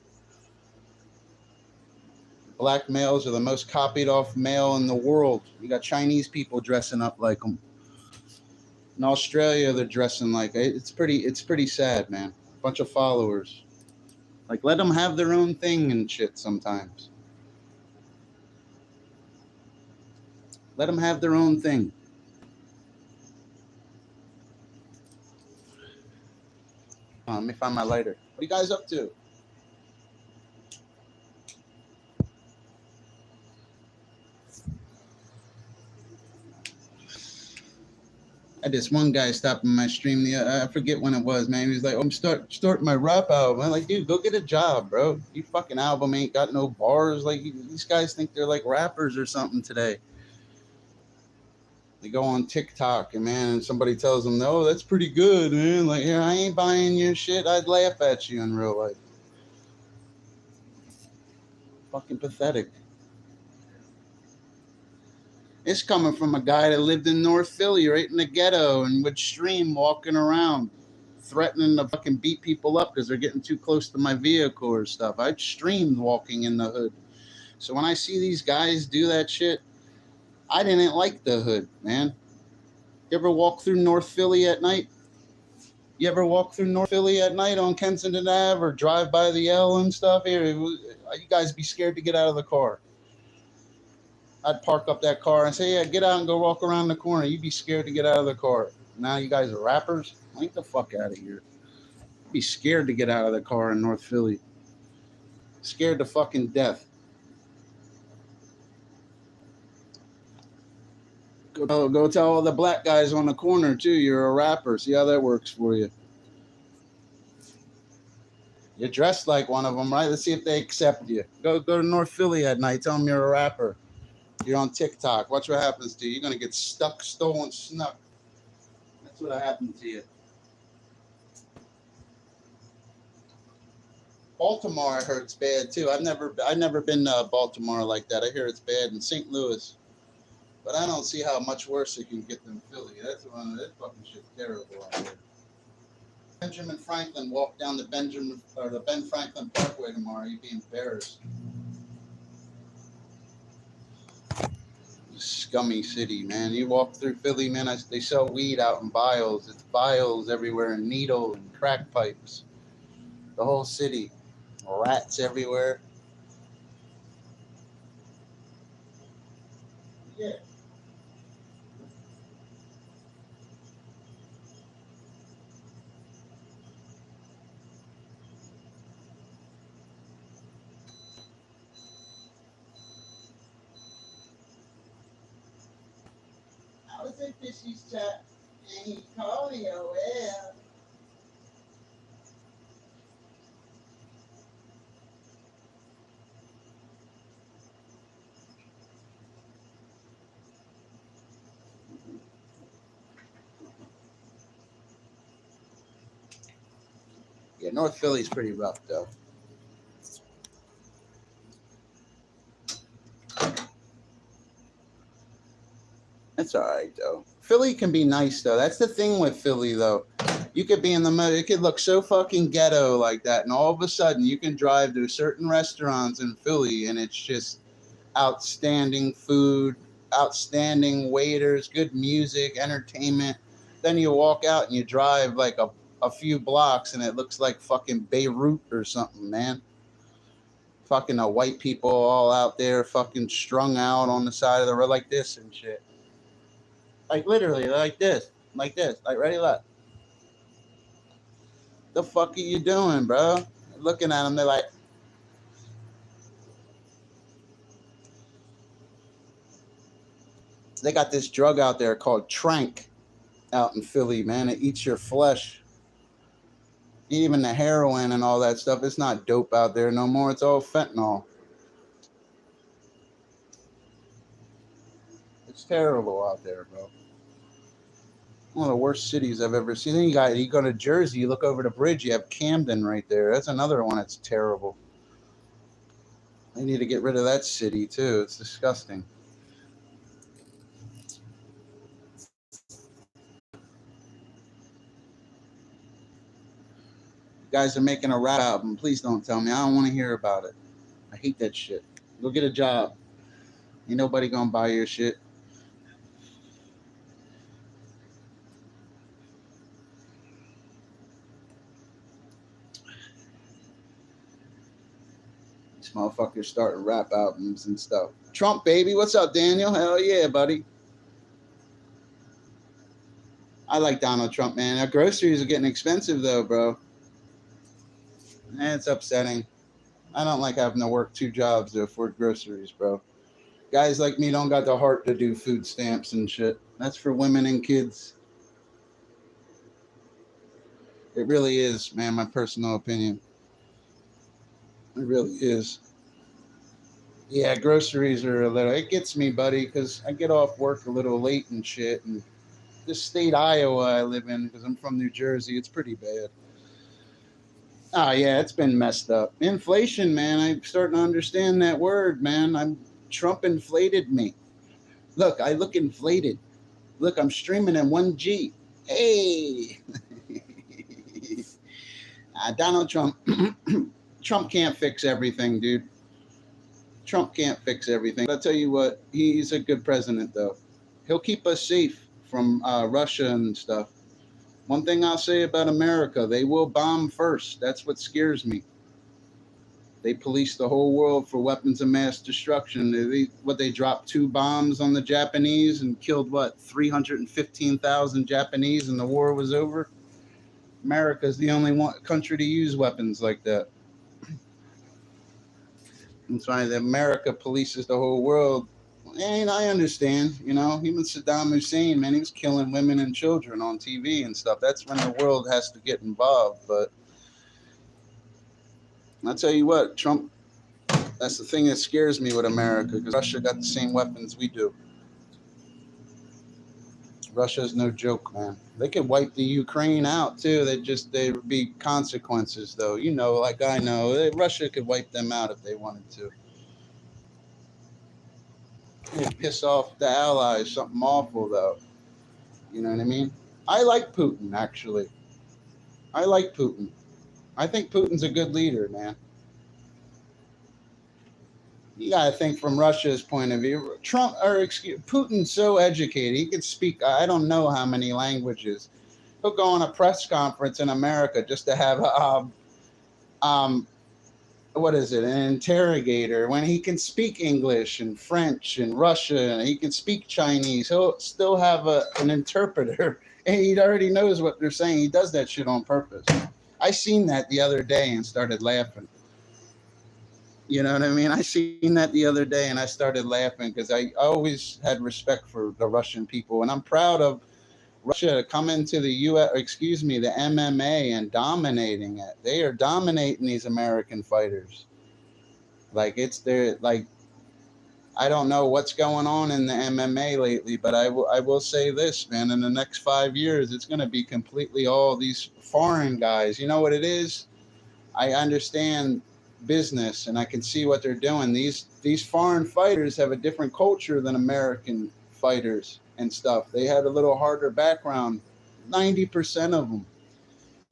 Black males are the most copied off male in the world. You got Chinese people dressing up like them. In Australia, they're dressing like it. It's pretty sad, man. Bunch of followers. Like, let them have their own thing and shit sometimes. Let them have their own thing. Let me find my lighter. What are you guys up to? I had this one guy stopping my stream. I forget when it was, man. He was like, I'm starting my rap album. I'm like, dude, go get a job, bro. Your fucking album ain't got no bars. Like, these guys think they're like rappers or something today. They go on TikTok and somebody tells them, no, that's pretty good, man. Like, yeah, I ain't buying your shit. I'd laugh at you in real life. Fucking pathetic. It's coming from a guy that lived in North Philly, right in the ghetto, and would stream walking around, threatening to fucking beat people up because they're getting too close to my vehicle or stuff. I streamed walking in the hood. So when I see these guys do that shit, I didn't like the hood, man. You ever walk through North Philly at night? You ever walk through North Philly at night on Kensington Ave or drive by the L and stuff? Here, you guys be scared to get out of the car. I'd park up that car and say, yeah, get out and go walk around the corner. You'd be scared to get out of the car. Now you guys are rappers? Get the fuck out of here. Be scared to get out of the car in North Philly. Scared to fucking death. Go tell all the black guys on the corner, too, you're a rapper. See how that works for you. You're dressed like one of them, right? Let's see if they accept you. Go to North Philly at night. Tell them you're a rapper. You're on TikTok. Watch what happens to you. You're going to get stuck, stolen, snuck. That's what happened to you. Baltimore, I heard it's bad, too. I've never been to Baltimore like that. I hear it's bad in St. Louis. But I don't see how much worse it can get than Philly. That fucking shit's terrible out there. Benjamin Franklin walked down the Ben Franklin Parkway tomorrow. You'd be embarrassed. Scummy city, man. You walk through Philly, man. They sell weed out in vials. It's vials everywhere, and needle and crack pipes. The whole city, rats everywhere. Yeah. I was at Fishy's chat, and he called me over there. Yeah, North Philly's pretty rough, though. That's all right, though. Philly can be nice, though. That's the thing with Philly, though. You could be in the middle. It could look so fucking ghetto like that, and all of a sudden you can drive to certain restaurants in Philly, and it's just outstanding food, outstanding waiters, good music, entertainment. Then you walk out and you drive like a few blocks, and it looks like fucking Beirut or something, man. Fucking white people all out there fucking strung out on the side of the road like this and shit. Like literally like this. Like ready, look. The fuck are you doing, bro? Looking at them, they're like, they got this drug out there called Trank out in Philly, man. It eats your flesh. Even the heroin and all that stuff, it's not dope out there no more. It's all fentanyl. It's terrible out there, bro. One of the worst cities I've ever seen. Then you go to Jersey, you look over the bridge, you have Camden right there. That's another one that's terrible. They need to get rid of that city, too. It's disgusting. You guys are making a rap album. Please don't tell me. I don't want to hear about it. I hate that shit. Go get a job. Ain't nobody gonna buy your shit. These motherfuckers starting rap albums and stuff. Trump, baby. What's up, Daniel? Hell yeah, buddy. I like Donald Trump, man. Our groceries are getting expensive, though, bro. It's upsetting. I don't like having to work 2 jobs to afford groceries, bro. Guys like me don't got the heart to do food stamps and shit. That's for women and kids. It really is, man, my personal opinion. It really is. Yeah, groceries are a little... It gets me, buddy, because I get off work a little late and shit. And this state, Iowa, I live in, because I'm from New Jersey, it's pretty bad. Oh, yeah, it's been messed up. Inflation, man, I'm starting to understand that word, man. Trump inflated me. Look, I look inflated. Look, I'm streaming in 1G. Hey! Donald Trump. Trump can't fix everything, dude. Trump can't fix everything. But I'll tell you what, he's a good president, though. He'll keep us safe from Russia and stuff. One thing I'll say about America, they will bomb first. That's what scares me. They police the whole world for weapons of mass destruction. They dropped 2 bombs on the Japanese and killed, 315,000 Japanese, and the war was over? America's the only country to use weapons like that. That's why America polices the whole world. And I understand, even Saddam Hussein, man, he was killing women and children on TV and stuff. That's when the world has to get involved. But I'll tell you what, Trump, that's the thing that scares me with America, because Russia got the same weapons we do. Russia's no joke, man. They could wipe the Ukraine out, too. There would be consequences, though. Like I know, Russia could wipe them out if they wanted to. It'd piss off the allies, something awful, though. You know what I mean? I like Putin, actually. I like Putin. I think Putin's a good leader, man. You gotta think from Russia's point of view. Putin's so educated. He can speak, I don't know how many languages. He'll go on a press conference in America just to have an interrogator, when he can speak English and French and Russian, and he can speak Chinese. He'll still have an interpreter, and he already knows what they're saying. He does that shit on purpose. I seen that the other day and started laughing. You know what I mean? I seen that the other day and I started laughing, because I always had respect for the Russian people, and I'm proud of Russia coming to the the MMA and dominating it. They are dominating these American fighters. I don't know what's going on in the MMA lately, but I will say this, man, in the next 5 years, it's going to be completely all these foreign guys. You know what it is? I understand business and I can see what they're doing. These foreign fighters have a different culture than American fighters and stuff. They had a little harder background, 90% of them.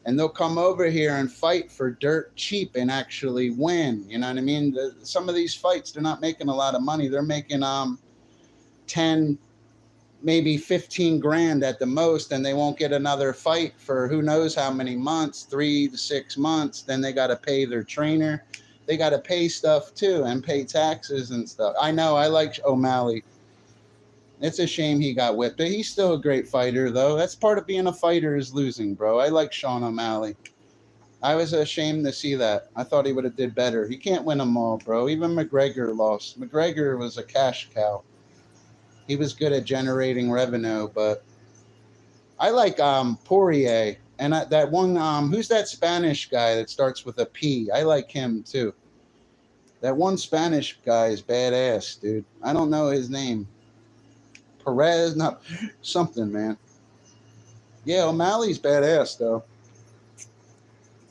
And they'll come over here and fight for dirt cheap and actually win. You know what I mean? Some of these fights, they're not making a lot of money. They're making 10, maybe 15 grand at the most, and they won't get another fight for who knows how many months, 3 to 6 months. Then they got to pay their trainer. They got to pay stuff too and pay taxes and stuff. I know, I like O'Malley. It's a shame he got whipped. He's still a great fighter, though. That's part of being a fighter, is losing, bro. I like Sean O'Malley. I was ashamed to see that. I thought he would have did better. He can't win them all, bro. Even McGregor lost. McGregor was a cash cow. He was good at generating revenue, but I like Poirier. And that one, who's that Spanish guy that starts with a P? I like him, too. That one Spanish guy is badass, dude. I don't know his name. Perez, not something, man. Yeah, O'Malley's badass, though.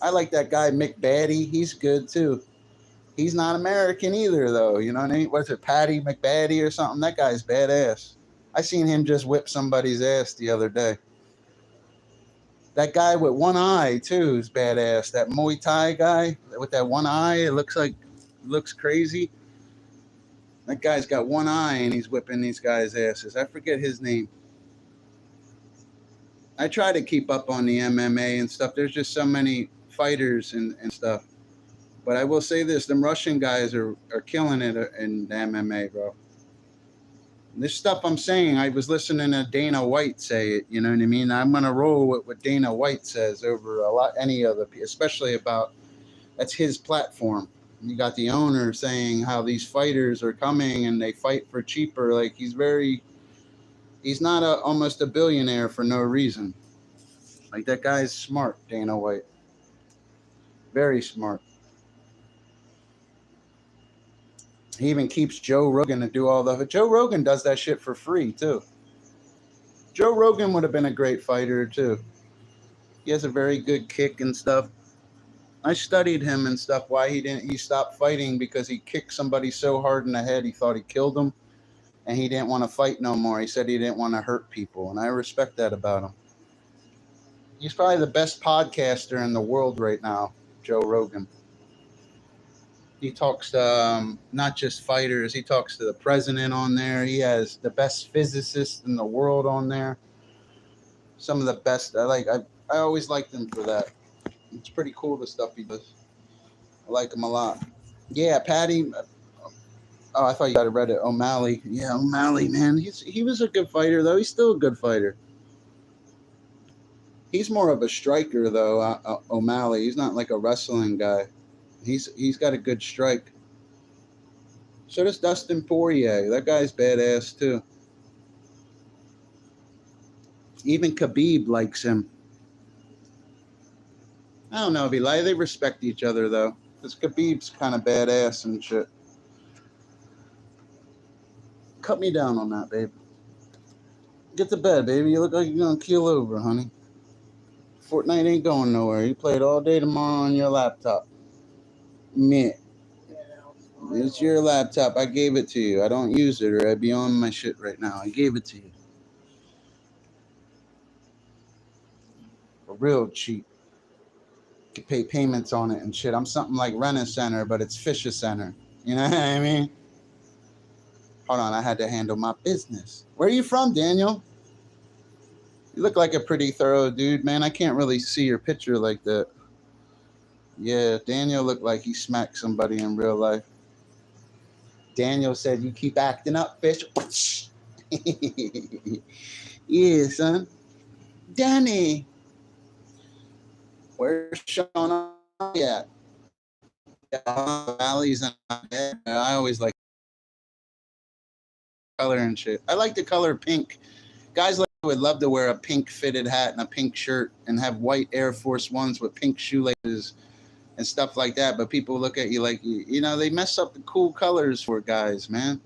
I like that guy, Mick Batty. He's good, too. He's not American either, though. You know what I mean? What's it, Patty McBatty or something? That guy's badass. I seen him just whip somebody's ass the other day. That guy with one eye, too, is badass. That Muay Thai guy with that one eye, it looks crazy. That guy's got one eye and he's whipping these guys' asses. I forget his name. I try to keep up on the MMA and stuff. There's just so many fighters and stuff. But I will say this, them Russian guys are killing it in the MMA, bro. This stuff I'm saying, I was listening to Dana White say it, you know what I mean? I'm going to roll with what Dana White says over any other, especially about, that's his platform. You got the owner saying how these fighters are coming and they fight for cheaper. Like he's not almost a billionaire for no reason. Like that guy's smart, Dana White. Very smart. He even keeps Joe Rogan to do all the. Joe Rogan does that shit for free too. Joe Rogan would have been a great fighter too. He has a very good kick and stuff. I studied him and stuff, why he stopped fighting, because he kicked somebody so hard in the head he thought he killed him, and he didn't want to fight no more. He said he didn't want to hurt people, and I respect that about him. He's probably the best podcaster in the world right now, Joe Rogan. He talks to not just fighters, he talks to the president on there. He has the best physicist in the world on there. Some of the best. I always liked him for that. It's pretty cool, the stuff he does. I like him a lot. Yeah, Patty. Oh, I thought you had read it. O'Malley. Yeah, O'Malley, man. He was a good fighter, though. He's still a good fighter. He's more of a striker, though. O'Malley. He's not like a wrestling guy. He's got a good strike. So does Dustin Poirier. That guy's badass too. Even Khabib likes him. I don't know if he like. They respect each other though, because Khabib's kind of badass and shit. Cut me down on that, babe. Get to bed, baby. You look like you're gonna keel over, honey. Fortnite ain't going nowhere. You play it all day tomorrow on your laptop. Meh. It's your laptop. I gave it to you. I don't use it, or I'd be on my shit right now. I gave it to you. For real cheap. You can pay payments on it and shit. I'm something like Rent-A-Center, but it's Fisher Center. You know what I mean? Hold on, I had to handle my business. Where are you from, Daniel? You look like a pretty thorough dude, man. I can't really see your picture like that. Yeah, Daniel looked like he smacked somebody in real life. Daniel said, you keep acting up, fish. Yeah, son. Danny. Where's Sean at? Valley's in my bed. I always like color and shit. I like the color pink. Guys like would love to wear a pink fitted hat and a pink shirt and have white Air Force Ones with pink shoelaces and stuff like that, but people look at you like, you know, they mess up the cool colors for guys, man.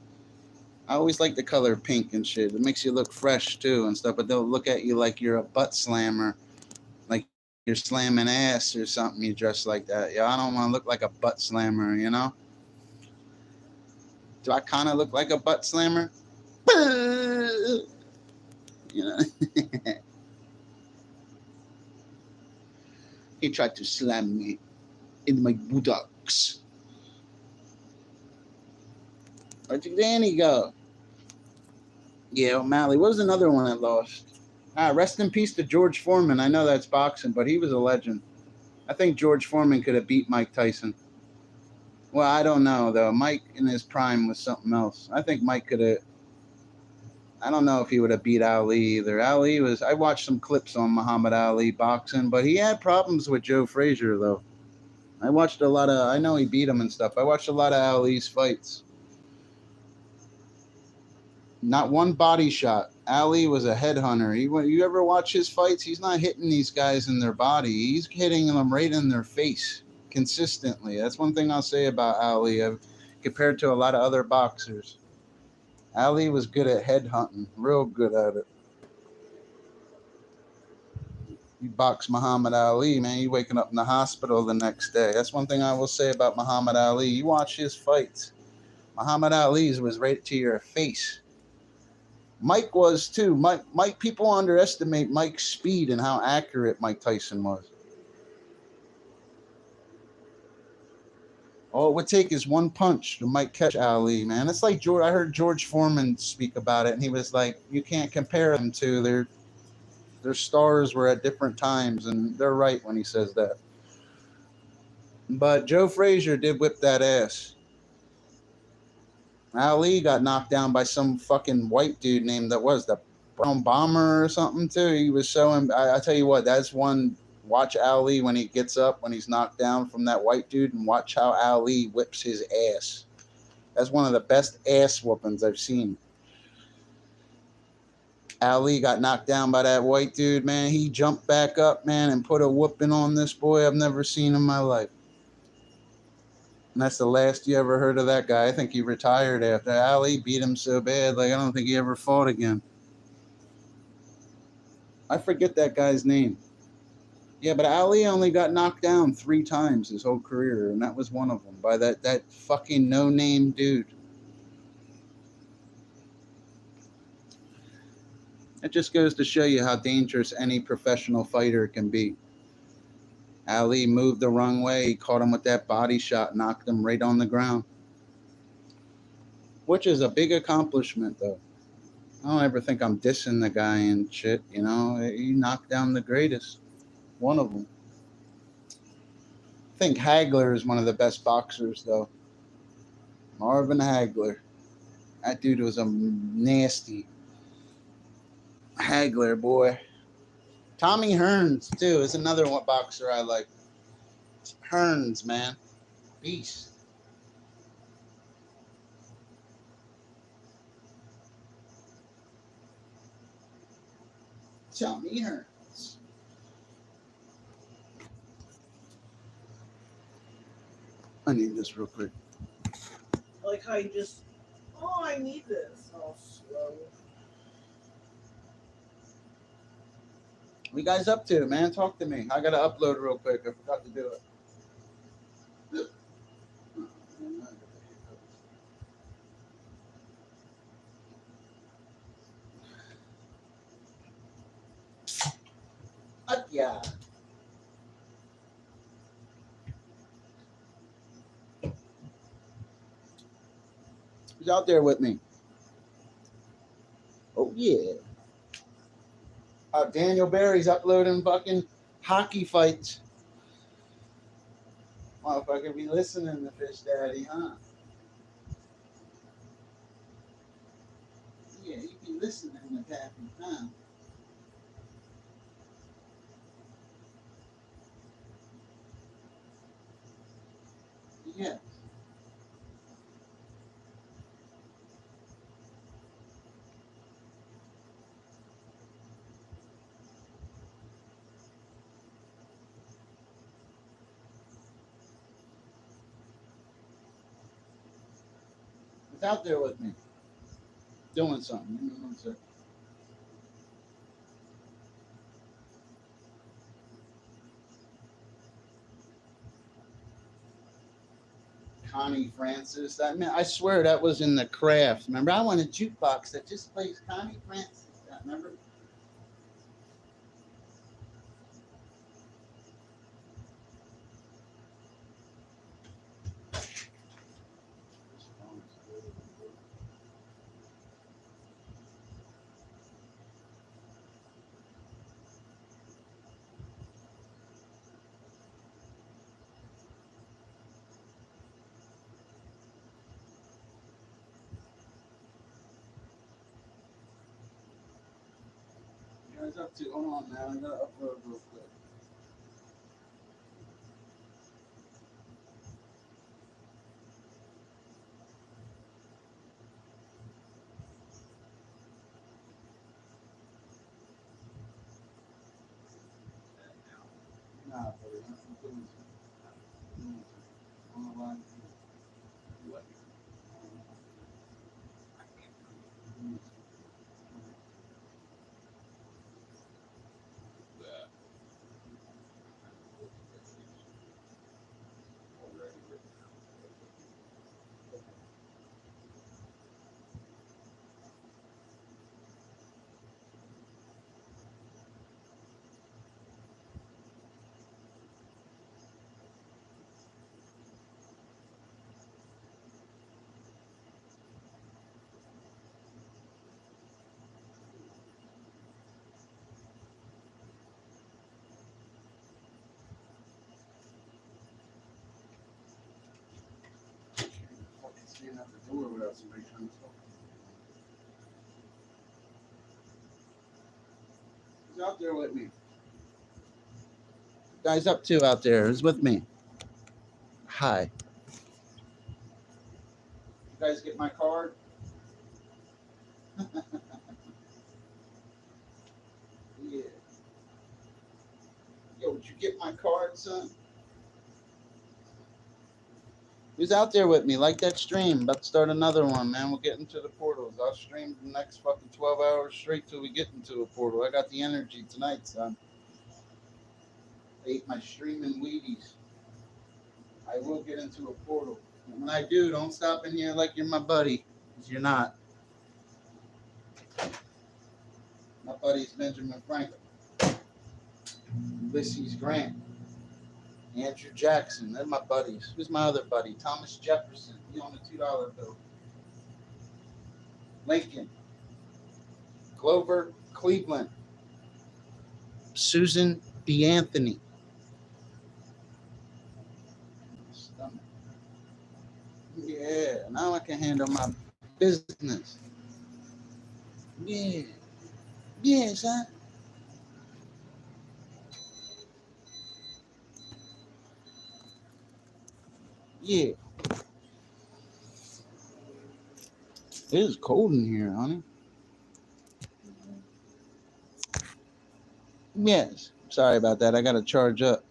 I always like the color pink and shit. It makes you look fresh too and stuff, but they'll look at you like you're a butt slammer, like you're slamming ass or something. You dress like that. Yeah, I don't want to look like a butt slammer, you know? Do I kind of look like a butt slammer? You know? He tried to slam me in my buttocks. Where'd Danny go? Yeah, O'Malley. What was another one I lost? Rest in peace to George Foreman. I know that's boxing, but he was a legend. I think George Foreman could have beat Mike Tyson. Well, I don't know, though. Mike in his prime was something else. I think Mike could have... I don't know if he would have beat Ali either. Ali was... I watched some clips on Muhammad Ali boxing, but he had problems with Joe Frazier, though. I watched a lot of... I know he beat him and stuff. I watched a lot of Ali's fights. Not one body shot. Ali was a headhunter. You ever watch his fights? He's not hitting these guys in their body. He's hitting them right in their face consistently. That's one thing I'll say about Ali compared to a lot of other boxers. Ali was good at headhunting. Real good at it. You box Muhammad Ali, man, you waking up in the hospital the next day. That's one thing I will say about Muhammad Ali. You watch his fights. Muhammad Ali's was right to your face. Mike was too. Mike, people underestimate Mike's speed and how accurate Mike Tyson was. All it would take is one punch to Mike catch Ali, man. It's like I heard George Foreman speak about it, and he was like, you can't compare them to. Their stars were at different times, and they're right when he says that. But Joe Frazier did whip that ass. Ali got knocked down by some fucking white dude named the Brown Bomber or something too. He was showing. I tell you what, that's one. Watch Ali when he gets up, when he's knocked down from that white dude, and watch how Ali whips his ass. That's one of the best ass whoopings I've seen. Ali got knocked down by that white dude, man. He jumped back up, man, and put a whooping on this boy I've never seen in my life. And that's the last you ever heard of that guy. I think he retired after. Ali beat him so bad, like I don't think he ever fought again. I forget that guy's name. Yeah, but Ali only got knocked down 3 times his whole career, and that was one of them by that fucking no-name dude. It just goes to show you how dangerous any professional fighter can be. Ali moved the wrong way. He caught him with that body shot, knocked him right on the ground. Which is a big accomplishment, though. I don't ever think I'm dissing the guy and shit. You know, he knocked down the greatest, one of them. I think Hagler is one of the best boxers, though. Marvin Hagler. That dude was a nasty Hagler, boy. Tommy Hearns, too, is another one boxer I like. Hearns, man. Beast. Tommy Hearns. I need this real quick. I like how you just, oh, I need this. All slow. What you guys up to, man? Talk to me. I gotta upload real quick. I forgot to do it. Yeah. Who's out there with me? Oh yeah. Daniel Barry's uploading fucking hockey fights. Motherfucker be listening to Fish Daddy, huh? Yeah, you be listening to Pappy, huh? Yeah. It's out there with me. Doing something. Give me one second. Connie Francis. That man, I swear that was in The Craft. Remember, I want a jukebox that just plays Connie Francis. Remember? You guys up to? Hold on, man. I gotta upload real quick. Nah, buddy. I'm doing something. Online. What? Fucking stand at the door without somebody trying to talk. Who's out there with me? Guys up to out there? Who's with me? Hi. You guys get my card? Yeah. Yo, did you get my card, son? Who's out there with me? Like that stream. About to start another one, man. We'll get into the portals. I'll stream the next fucking 12 hours straight till we get into a portal. I got the energy tonight, son. I ate my streaming Wheaties. I will get into a portal. And when I do, don't stop in here like you're my buddy. Because you're not. My buddy's Benjamin Franklin. Ulysses Grant. Andrew Jackson. They're my buddies. Who's my other buddy? Thomas Jefferson. He on the $2 bill. Lincoln. Clover Cleveland. Susan B. Anthony. Stomach. Yeah, now I can handle my business. Yeah. Yes, huh? Yeah. It is cold in here, honey. Yes. Sorry about that. I got to charge up.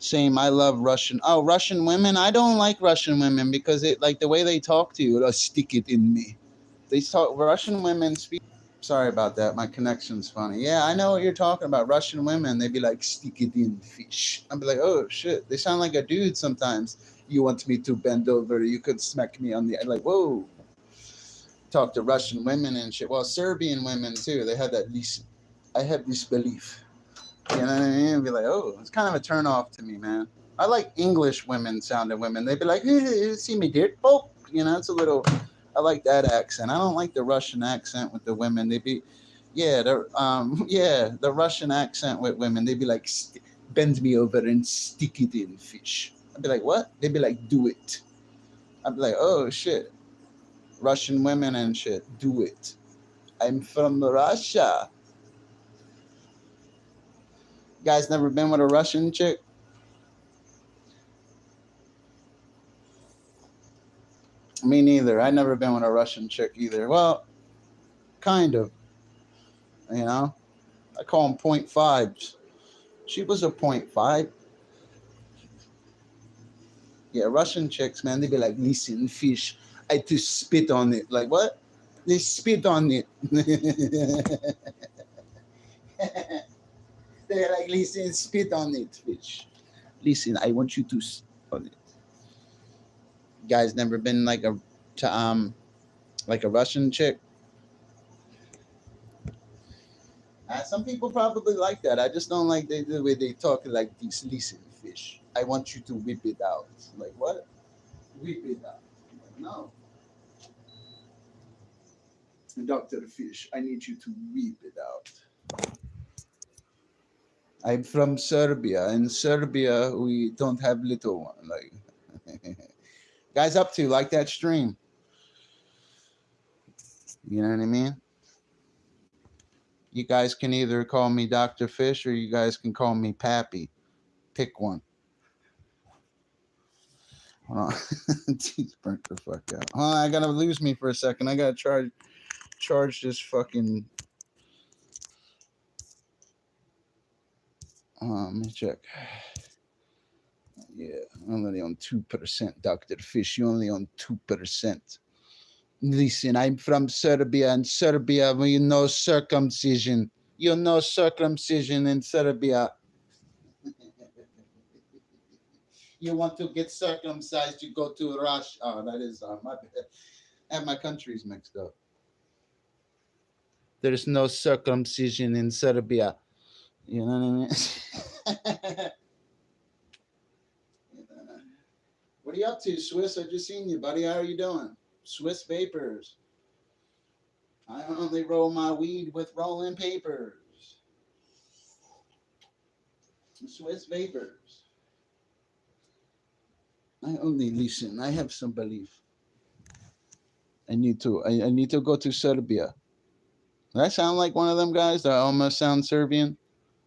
Same. I love Russian. Oh, Russian women. I don't like Russian women because it like the way they talk to you. Stick it in me. They talk. Russian women speak. Sorry about that. My connection's funny. Yeah, I know what you're talking about. Russian women. They'd be like, stick it in fish. I'd be like, oh shit. They sound like a dude sometimes. You want me to bend over? You could smack me on the. Like, whoa. Talk to Russian women and shit. Well, Serbian women too. They had that least. I have this belief. You know what I mean? Be like, oh, it's kind of a turn off to me, man. I like English women sounding women. They'd be like, see me, dear. Oh, you know, it's a little. I like that accent. I don't like the Russian accent with the women. They'd be, the Russian accent with women. They'd be like, bend me over and stick it in fish. I'd be like, what? They'd be like, do it. I'd be like, oh shit, Russian women and shit, do it. I'm from Russia. You guys never been with a Russian chick? Me neither. I never been with a Russian chick either. Well, kind of. You know, I call them 0.5s. She was a 0.5. Yeah, Russian chicks, man, they be like, listen, fish, I just spit on it. Like, what? They spit on it. They're like, listen, spit on it, fish. Listen, I want you to spit on it. You guys never been like a Russian chick? Some people probably like that. I just don't like the way they talk like this. Listen, fish, I want you to whip it out. Like, what? Whip it out. Like, no. Dr. Fish, I need you to whip it out. I'm from Serbia. In Serbia, we don't have little one. Like, guys, up to like that stream. You know what I mean? You guys can either call me Dr. Fish or you guys can call me Pappy. Pick one. Hold on. Teeth burnt the fuck out. Hold on, I gotta lose me for a second. I gotta charge this fucking. Let me check. Yeah, I'm only on 2%, Dr. Fish. You only on 2%. Listen, I'm from Serbia, and Serbia, we know circumcision. You know circumcision in Serbia. You want to get circumcised, you go to Russia. Oh, that is my bad. I have my countries mixed up. There's no circumcision in Serbia. You know what I mean? What are you up to, Swiss? I just seen you, buddy. How are you doing? Swiss Vapors. I only roll my weed with rolling papers. Swiss Vapors. I only listen. I have some belief. I need to go to Serbia. Does that sound like one of them guys that almost sound Serbian?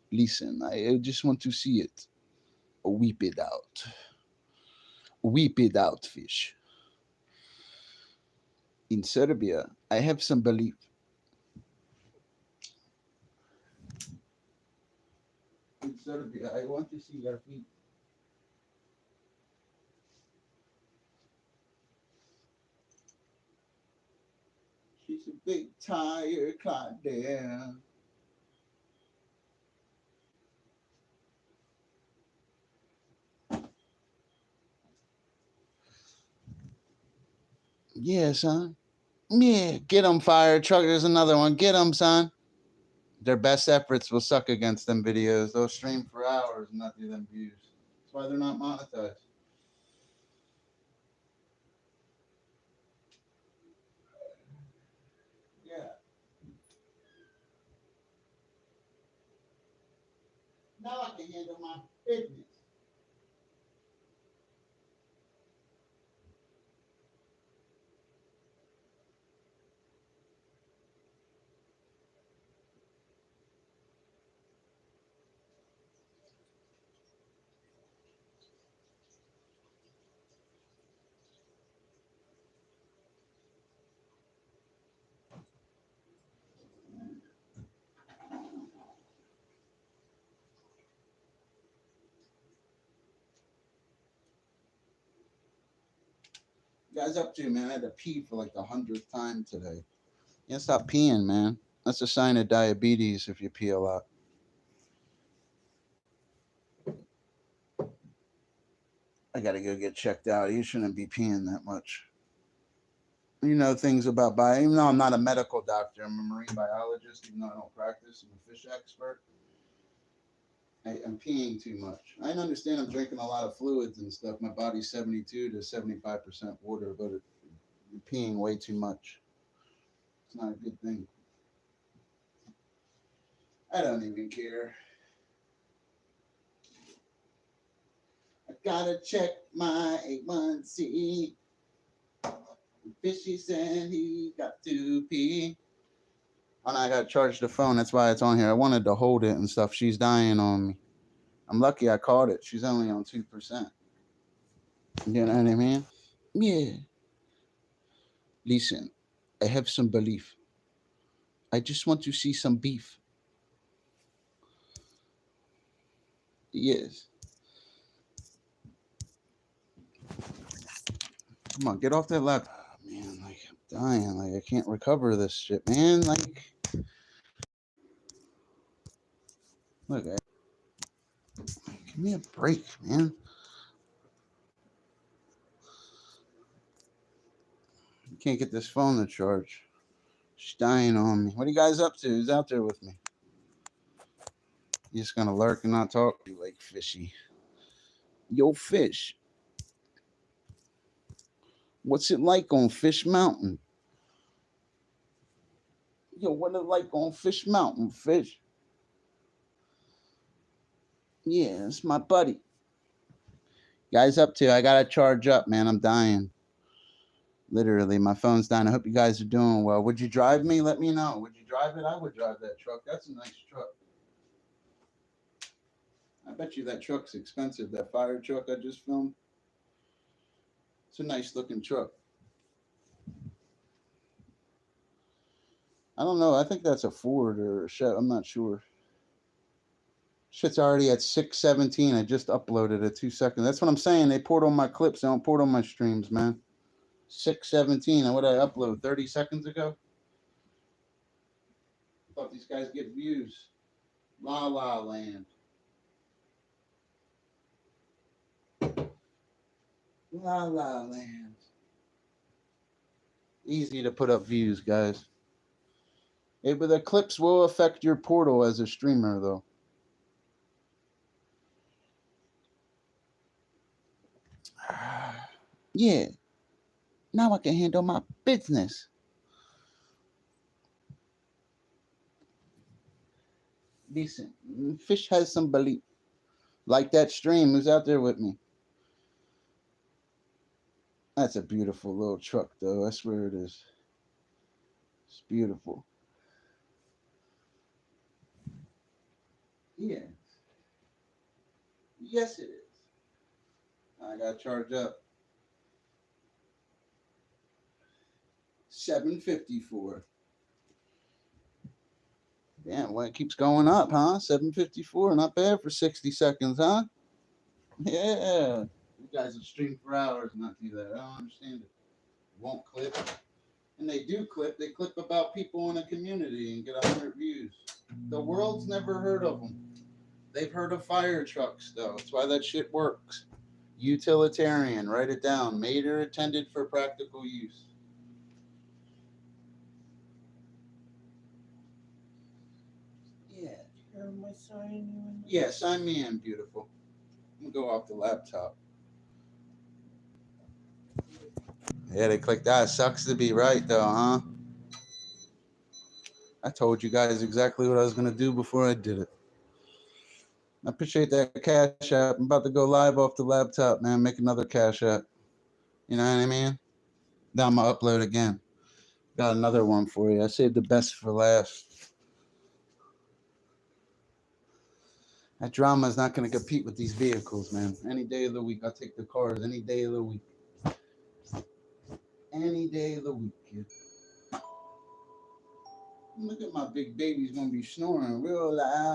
Listen, I just want to see it. Weep it out. Weep it out, fish. In Serbia, I have some belief. In Serbia, I want to see your feet. She's a big tire clock there. Yeah, son. Yeah, get them, fire truck. There's another one. Get them, son. Their best efforts will suck against them videos. They'll stream for hours and not do them views. That's why they're not monetized. Yeah. can handle my business. You guys up to, man? I had to pee for like the 100th time today. Yeah, stop peeing, man. That's a sign of diabetes if you pee a lot. I gotta go get checked out. You shouldn't be peeing that much. You know things about bio. Even though I'm not a medical doctor, I'm a marine biologist. Even though I don't practice, I'm a fish expert. I'm peeing too much. I understand I'm drinking a lot of fluids and stuff. My body's 72 to 75% water, but you're peeing way too much. It's not a good thing. I don't even care. I gotta check my A1C. Fishy said he got to pee. Oh, no, I gotta charge the phone. That's why it's on here. I wanted to hold it and stuff. She's dying on me. I'm lucky I caught it. She's only on 2%. You know what I mean? Yeah. Listen, I have some belief. I just want to see some beef. Yes. Come on, get off that laptop. Oh, man, like I'm dying. Like I can't recover this shit, man. Like, look, give me a break, man. You can't get this phone to charge. She's dying on me. What are you guys up to? Who's out there with me? You just gonna lurk and not talk? You like fishy. Yo, fish. What's it like on Fish Mountain? Yo, what it like on Fish Mountain, fish? Yeah, it's my buddy. Guys up to? I gotta charge up, man. I'm dying. Literally, my phone's dying. I hope you guys are doing well. Would you drive me? Let me know. Would you drive it? I would drive that truck. That's a nice truck. I bet you that truck's expensive. That fire truck I just filmed. It's a nice looking truck. I don't know. I think that's a Ford or a Chevy. I'm not sure. Shit's already at 6:17. I just uploaded it 2 seconds. That's what I'm saying. They poured on my clips. They don't pour on my streams, man. 6:17. What did I upload 30 seconds ago? I thought these guys get views. La La Land. La La Land. Easy to put up views, guys. Hey, but the clips will affect your portal as a streamer, though. Yeah. Now I can handle my business. Decent. Fish has some belief. Like that stream. Who's out there with me? That's a beautiful little truck, though. I swear it is. It's beautiful. Yeah. Yes, it is. I got to charge up. 754. Damn, well, it keeps going up, huh? 754. Not bad for 60 seconds, huh? Yeah. You guys will stream for hours and not do that. I don't understand it. Won't clip. And they do clip. They clip about people in a community and get 100 views. The world's never heard of them. They've heard of fire trucks, though. That's why that shit works. Utilitarian. Write it down. Made or intended for practical use. Yeah. Am I signing you in? Yeah, sign me in, beautiful. I'm gonna go off the laptop. Yeah, they clicked that. Sucks to be right, though, huh? I told you guys exactly what I was gonna do before I did it. I appreciate that Cash App. I'm about to go live off the laptop, man. Make another Cash App. You know what I mean? Then I'm going to upload again. Got another one for you. I saved the best for last. That drama is not going to compete with these vehicles, man. Any day of the week, I'll take the cars. Any day of the week. Any day of the week, kid. Look at my big baby's going to be snoring real loud.